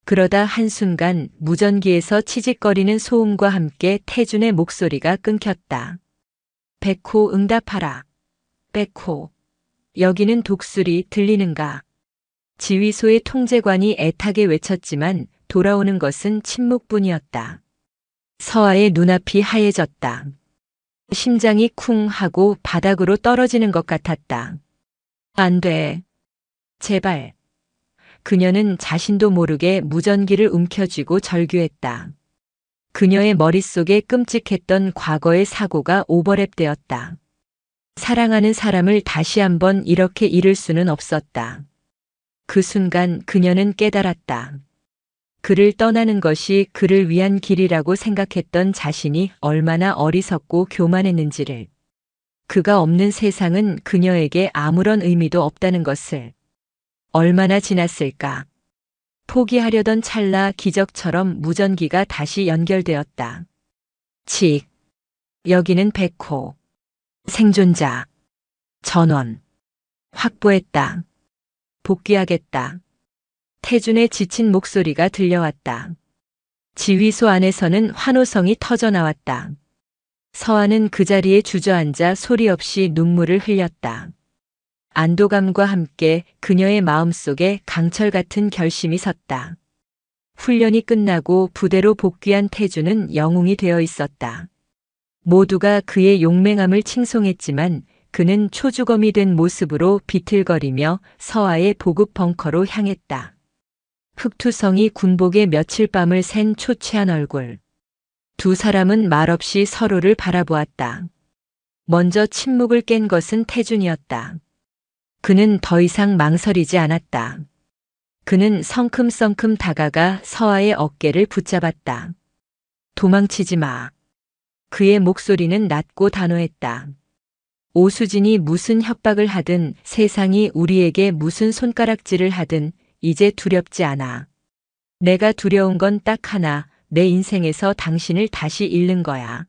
그러다 한순간 무전기에서 치직거리는 소음과 함께 태준의 목소리가 끊겼다. 백호 응답하라. 백호. 여기는 독수리 들리는가? 지휘소의 통제관이 애타게 외쳤지만 돌아오는 것은 침묵뿐이었다. 서아의 눈앞이 하얘졌다. 심장이 쿵 하고 바닥으로 떨어지는 것 같았다. 안 돼. 제발. 그녀는 자신도 모르게 무전기를 움켜쥐고 절규했다. 그녀의 머릿속에 끔찍했던 과거의 사고가 오버랩되었다. 사랑하는 사람을 다시 한번 이렇게 잃을 수는 없었다. 그 순간 그녀는 깨달았다. 그를 떠나는 것이 그를 위한 길이라고 생각했던 자신이 얼마나 어리석고 교만했는지를. 그가 없는 세상은 그녀에게 아무런 의미도 없다는 것을. 얼마나 지났을까? 포기하려던 찰나 기적처럼 무전기가 다시 연결되었다. 칙. 여기는 백호. 생존자. 전원. 확보했다. 복귀하겠다. 태준의 지친 목소리가 들려왔다. 지휘소 안에서는 환호성이 터져나왔다. 서아는 그 자리에 주저앉아 소리 없이 눈물을 흘렸다. 안도감과 함께 그녀의 마음속에 강철 같은 결심이 섰다. 훈련이 끝나고 부대로 복귀한 태준은 영웅이 되어 있었다. 모두가 그의 용맹함을 칭송했지만 그는 초주검이 된 모습으로 비틀거리며 서아의 보급 벙커로 향했다. 흑투성이 군복에 며칠 밤을 샌 초췌한 얼굴. 두 사람은 말없이 서로를 바라보았다. 먼저 침묵을 깬 것은 태준이었다. 그는 더 이상 망설이지 않았다. 그는 성큼성큼 다가가 서아의 어깨를 붙잡았다. 도망치지 마. 그의 목소리는 낮고 단호했다. 오수진이 무슨 협박을 하든 세상이 우리에게 무슨 손가락질을 하든 이제 두렵지 않아. 내가 두려운 건 딱 하나, 내 인생에서 당신을 다시 잃는 거야.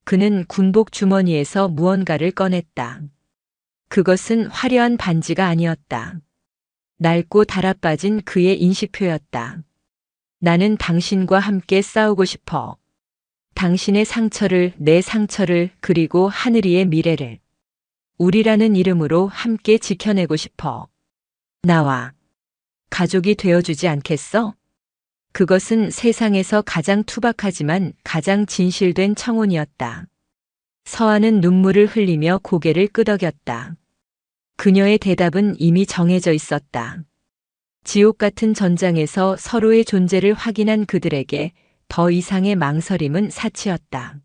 그는 군복 주머니에서 무언가를 꺼냈다. 그것은 화려한 반지가 아니었다. 낡고 달아빠진 그의 인식표였다. 나는 당신과 함께 싸우고 싶어. 당신의 상처를, 내 상처를, 그리고 하늘이의 미래를. 우리라는 이름으로 함께 지켜내고 싶어. 나와 가족이 되어주지 않겠어? 그것은 세상에서 가장 투박하지만 가장 진실된 청혼이었다. 서아는 눈물을 흘리며 고개를 끄덕였다. 그녀의 대답은 이미 정해져 있었다. 지옥 같은 전장에서 서로의 존재를 확인한 그들에게 더 이상의 망설임은 사치였다.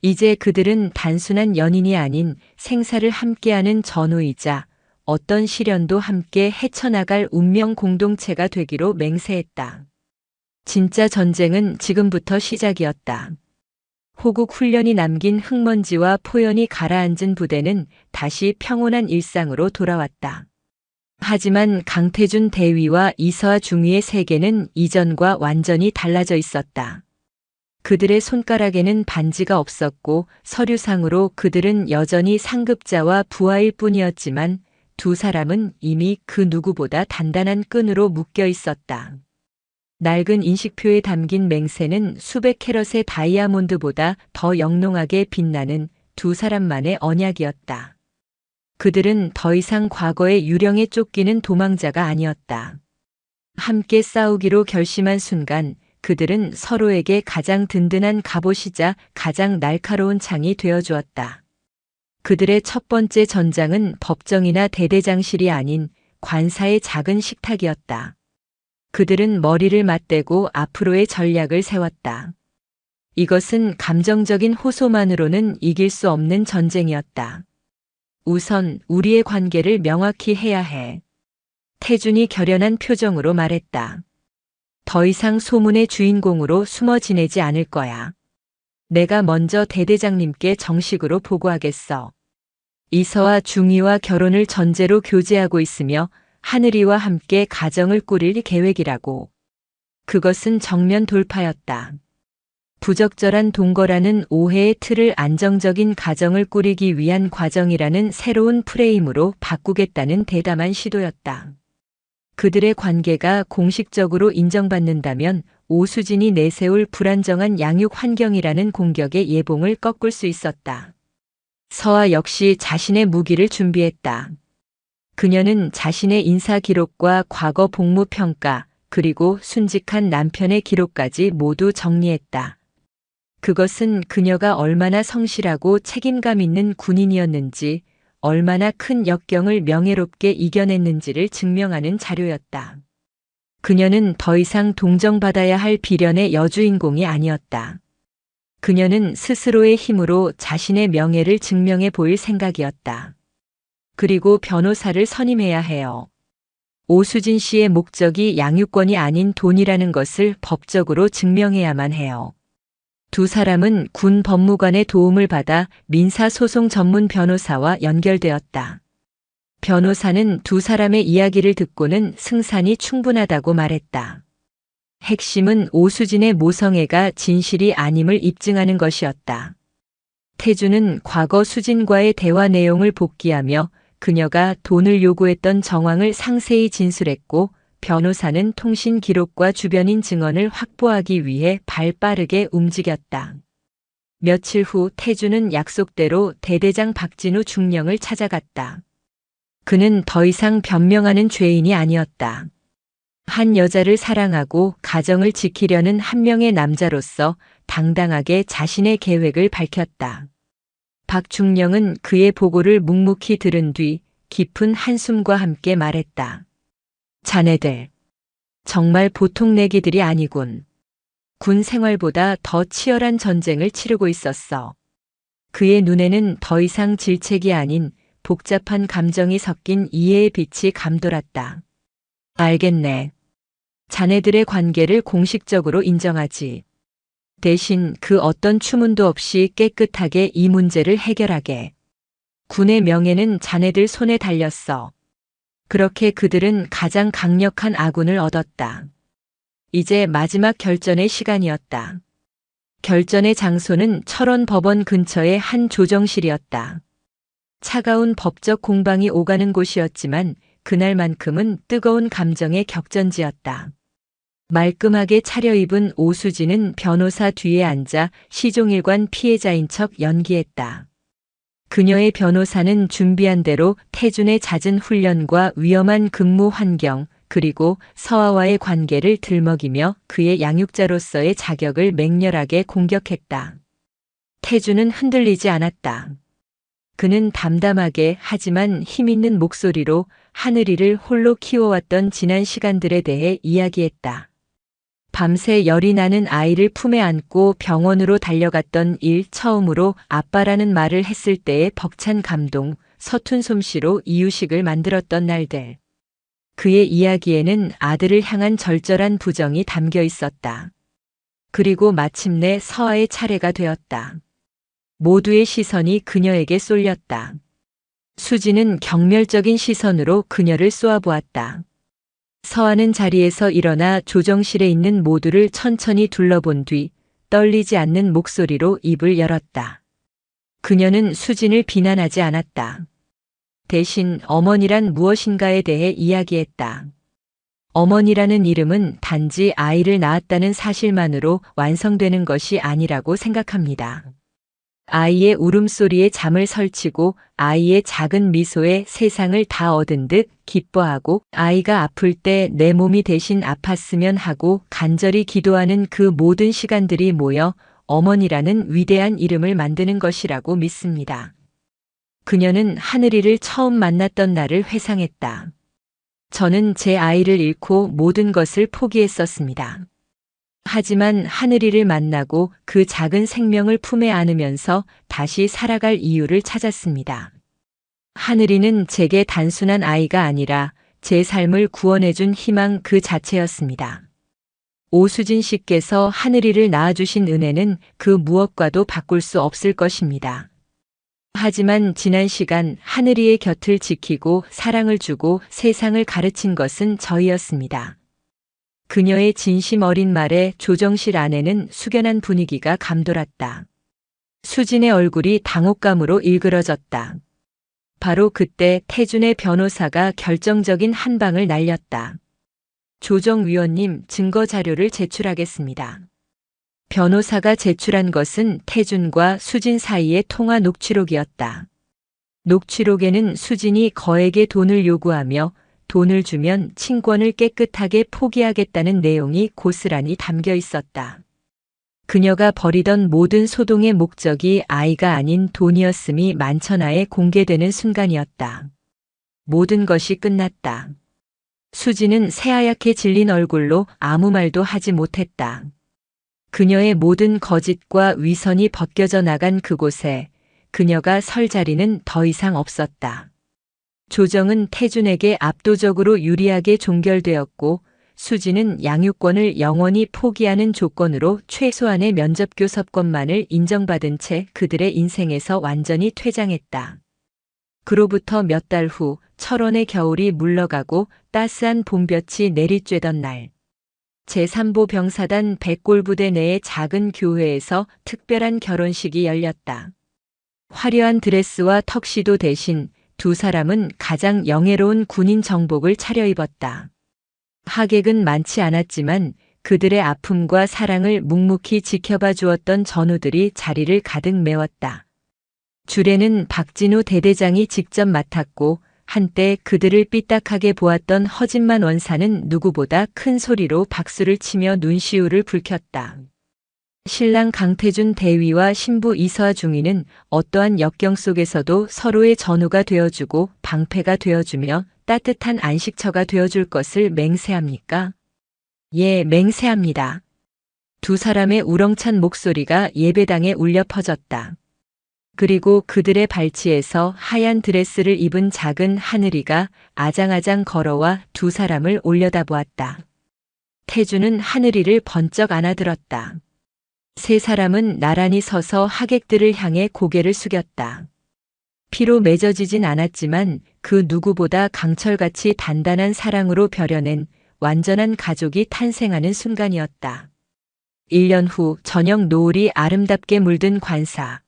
이제 그들은 단순한 연인이 아닌 생사를 함께하는 전우이자 어떤 시련도 함께 헤쳐나갈 운명 공동체가 되기로 맹세했다. 진짜 전쟁은 지금부터 시작이었다. 호국 훈련이 남긴 흙먼지와 포연이 가라앉은 부대는 다시 평온한 일상으로 돌아왔다. 하지만 강태준 대위와 이서아 중위의 세계는 이전과 완전히 달라져 있었다. 그들의 손가락에는 반지가 없었고 서류상으로 그들은 여전히 상급자와 부하일 뿐이었지만 두 사람은 이미 그 누구보다 단단한 끈으로 묶여 있었다. 낡은 인식표에 담긴 맹세는 수백 캐럿의 다이아몬드보다 더 영롱하게 빛나는 두 사람만의 언약이었다. 그들은 더 이상 과거의 유령에 쫓기는 도망자가 아니었다. 함께 싸우기로 결심한 순간 그들은 서로에게 가장 든든한 갑옷이자 가장 날카로운 창이 되어주었다. 그들의 첫 번째 전장은 법정이나 대대장실이 아닌 관사의 작은 식탁이었다. 그들은 머리를 맞대고 앞으로의 전략을 세웠다. 이것은 감정적인 호소만으로는 이길 수 없는 전쟁이었다. 우선 우리의 관계를 명확히 해야 해. 태준이 결연한 표정으로 말했다. 더 이상 소문의 주인공으로 숨어 지내지 않을 거야. 내가 먼저 대대장님께 정식으로 보고하겠어. 이서와 중위와 결혼을 전제로 교제하고 있으며 하늘이와 함께 가정을 꾸릴 계획이라고. 그것은 정면 돌파였다. 부적절한 동거라는 오해의 틀을 안정적인 가정을 꾸리기 위한 과정이라는 새로운 프레임으로 바꾸겠다는 대담한 시도였다. 그들의 관계가 공식적으로 인정받는다면 오수진이 내세울 불안정한 양육 환경이라는 공격의 예봉을 꺾을 수 있었다. 서아 역시 자신의 무기를 준비했다. 그녀는 자신의 인사 기록과 과거 복무 평가, 그리고 순직한 남편의 기록까지 모두 정리했다. 그것은 그녀가 얼마나 성실하고 책임감 있는 군인이었는지, 얼마나 큰 역경을 명예롭게 이겨냈는지를 증명하는 자료였다. 그녀는 더 이상 동정받아야 할 비련의 여주인공이 아니었다. 그녀는 스스로의 힘으로 자신의 명예를 증명해 보일 생각이었다. 그리고 변호사를 선임해야 해요. 오수진 씨의 목적이 양육권이 아닌 돈이라는 것을 법적으로 증명해야만 해요. 두 사람은 군 법무관의 도움을 받아 민사소송 전문 변호사와 연결되었다. 변호사는 두 사람의 이야기를 듣고는 승산이 충분하다고 말했다. 핵심은 오수진의 모성애가 진실이 아님을 입증하는 것이었다. 태주는 과거 수진과의 대화 내용을 복기하며 그녀가 돈을 요구했던 정황을 상세히 진술했고, 변호사는 통신 기록과 주변인 증언을 확보하기 위해 발빠르게 움직였다. 며칠 후 태주는 약속대로 대대장 박진우 중령을 찾아갔다. 그는 더 이상 변명하는 죄인이 아니었다. 한 여자를 사랑하고 가정을 지키려는 한 명의 남자로서 당당하게 자신의 계획을 밝혔다. 박 중령은 그의 보고를 묵묵히 들은 뒤 깊은 한숨과 함께 말했다. 자네들, 정말 보통 내기들이 아니군. 군 생활보다 더 치열한 전쟁을 치르고 있었어. 그의 눈에는 더 이상 질책이 아닌 복잡한 감정이 섞인 이해의 빛이 감돌았다. 알겠네. 자네들의 관계를 공식적으로 인정하지. 대신 그 어떤 추문도 없이 깨끗하게 이 문제를 해결하게. 군의 명예는 자네들 손에 달렸어. 그렇게 그들은 가장 강력한 아군을 얻었다. 이제 마지막 결전의 시간이었다. 결전의 장소는 철원 법원 근처의 한 조정실이었다. 차가운 법적 공방이 오가는 곳이었지만 그날만큼은 뜨거운 감정의 격전지였다. 말끔하게 차려입은 오수진은 변호사 뒤에 앉아 시종일관 피해자인 척 연기했다. 그녀의 변호사는 준비한 대로 태준의 잦은 훈련과 위험한 근무 환경, 그리고 서아와의 관계를 들먹이며 그의 양육자로서의 자격을 맹렬하게 공격했다. 태준은 흔들리지 않았다. 그는 담담하게 하지만 힘있는 목소리로 하늘이를 홀로 키워왔던 지난 시간들에 대해 이야기했다. 밤새 열이 나는 아이를 품에 안고 병원으로 달려갔던 일, 처음으로 아빠라는 말을 했을 때의 벅찬 감동, 서툰 솜씨로 이유식을 만들었던 날들. 그의 이야기에는 아들을 향한 절절한 부정이 담겨 있었다. 그리고 마침내 서아의 차례가 되었다. 모두의 시선이 그녀에게 쏠렸다. 수지는 경멸적인 시선으로 그녀를 쏘아보았다. 서아는 자리에서 일어나 조정실에 있는 모두를 천천히 둘러본 뒤 떨리지 않는 목소리로 입을 열었다. 그녀는 수진을 비난하지 않았다. 대신 어머니란 무엇인가에 대해 이야기했다. 어머니라는 이름은 단지 아이를 낳았다는 사실만으로 완성되는 것이 아니라고 생각합니다. 아이의 울음소리에 잠을 설치고 아이의 작은 미소에 세상을 다 얻은 듯 기뻐하고 아이가 아플 때 내 몸이 대신 아팠으면 하고 간절히 기도하는 그 모든 시간들이 모여 어머니라는 위대한 이름을 만드는 것이라고 믿습니다. 그녀는 하늘이를 처음 만났던 날을 회상했다. 저는 제 아이를 잃고 모든 것을 포기했었습니다. 하지만 하늘이를 만나고 그 작은 생명을 품에 안으면서 다시 살아갈 이유를 찾았습니다. 하늘이는 제게 단순한 아이가 아니라 제 삶을 구원해준 희망 그 자체였습니다. 오수진 씨께서 하늘이를 낳아주신 은혜는 그 무엇과도 바꿀 수 없을 것입니다. 하지만 지난 시간 하늘이의 곁을 지키고 사랑을 주고 세상을 가르친 것은 저희였습니다. 그녀의 진심 어린 말에 조정실 안에는 숙연한 분위기가 감돌았다. 수진의 얼굴이 당혹감으로 일그러졌다. 바로 그때 태준의 변호사가 결정적인 한 방을 날렸다. 조정위원님, 증거 자료를 제출하겠습니다. 변호사가 제출한 것은 태준과 수진 사이의 통화 녹취록이었다. 녹취록에는 수진이 거액의 돈을 요구하며 돈을 주면 친권을 깨끗하게 포기하겠다는 내용이 고스란히 담겨 있었다. 그녀가 버리던 모든 소동의 목적이 아이가 아닌 돈이었음이 만천하에 공개되는 순간이었다. 모든 것이 끝났다. 수지는 새하얗게 질린 얼굴로 아무 말도 하지 못했다. 그녀의 모든 거짓과 위선이 벗겨져 나간 그곳에 그녀가 설 자리는 더 이상 없었다. 조정은 태준에게 압도적으로 유리하게 종결되었고 수지는 양육권을 영원히 포기하는 조건으로 최소한의 면접교섭권만을 인정받은 채 그들의 인생에서 완전히 퇴장했다. 그로부터 몇 달 후 철원의 겨울이 물러가고 따스한 봄볕이 내리쬐던 날. 제3보 병사단 백골부대 내의 작은 교회에서 특별한 결혼식이 열렸다. 화려한 드레스와 턱시도 대신 두 사람은 가장 영예로운 군인 정복을 차려입었다. 하객은 많지 않았지만 그들의 아픔과 사랑을 묵묵히 지켜봐 주었던 전우들이 자리를 가득 메웠다. 주례는 박진우 대대장이 직접 맡았고 한때 그들을 삐딱하게 보았던 허진만 원사는 누구보다 큰 소리로 박수를 치며 눈시울을 붉혔다. 신랑 강태준 대위와 신부 이서아 중위는 어떠한 역경 속에서도 서로의 전우가 되어주고 방패가 되어주며 따뜻한 안식처가 되어줄 것을 맹세합니까? 예, 맹세합니다. 두 사람의 우렁찬 목소리가 예배당에 울려 퍼졌다. 그리고 그들의 발치에서 하얀 드레스를 입은 작은 하늘이가 아장아장 걸어와 두 사람을 올려다보았다. 태주는 하늘이를 번쩍 안아들었다. 세 사람은 나란히 서서 하객들을 향해 고개를 숙였다. 피로 맺어지진 않았지만 그 누구보다 강철같이 단단한 사랑으로 벼려낸 완전한 가족이 탄생하는 순간이었다. 1년 후 저녁 노을이 아름답게 물든 관사.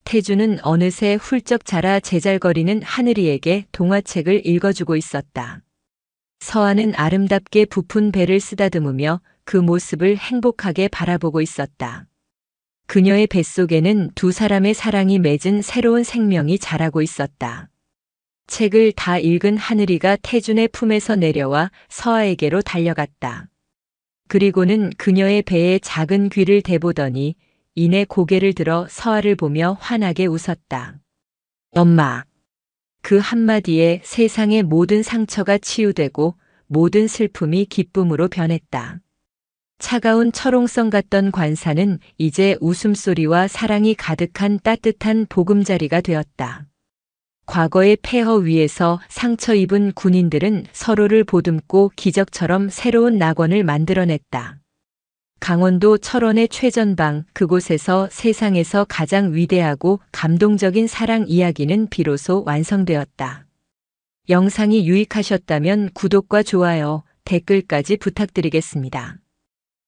태주는 어느새 훌쩍 자라 제잘거리는 하늘이에게 동화책을 읽어주고 있었다. 서아는 아름답게 부푼 배를 쓰다듬으며 그 모습을 행복하게 바라보고 있었다. 그녀의 뱃속에는 두 사람의 사랑이 맺은 새로운 생명이 자라고 있었다. 책을 다 읽은 하늘이가 태준의 품에서 내려와 서아에게로 달려갔다. 그리고는 그녀의 배에 작은 귀를 대보더니 이내 고개를 들어 서아를 보며 환하게 웃었다. 엄마. 그 한마디에 세상의 모든 상처가 치유되고 모든 슬픔이 기쁨으로 변했다. 차가운 철옹성 같던 관사는 이제 웃음소리와 사랑이 가득한 따뜻한 보금자리가 되었다. 과거의 폐허 위에서 상처 입은 군인들은 서로를 보듬고 기적처럼 새로운 낙원을 만들어냈다. 강원도 철원의 최전방 그곳에서 세상에서 가장 위대하고 감동적인 사랑 이야기는 비로소 완성되었다. 영상이 유익하셨다면 구독과 좋아요, 댓글까지 부탁드리겠습니다.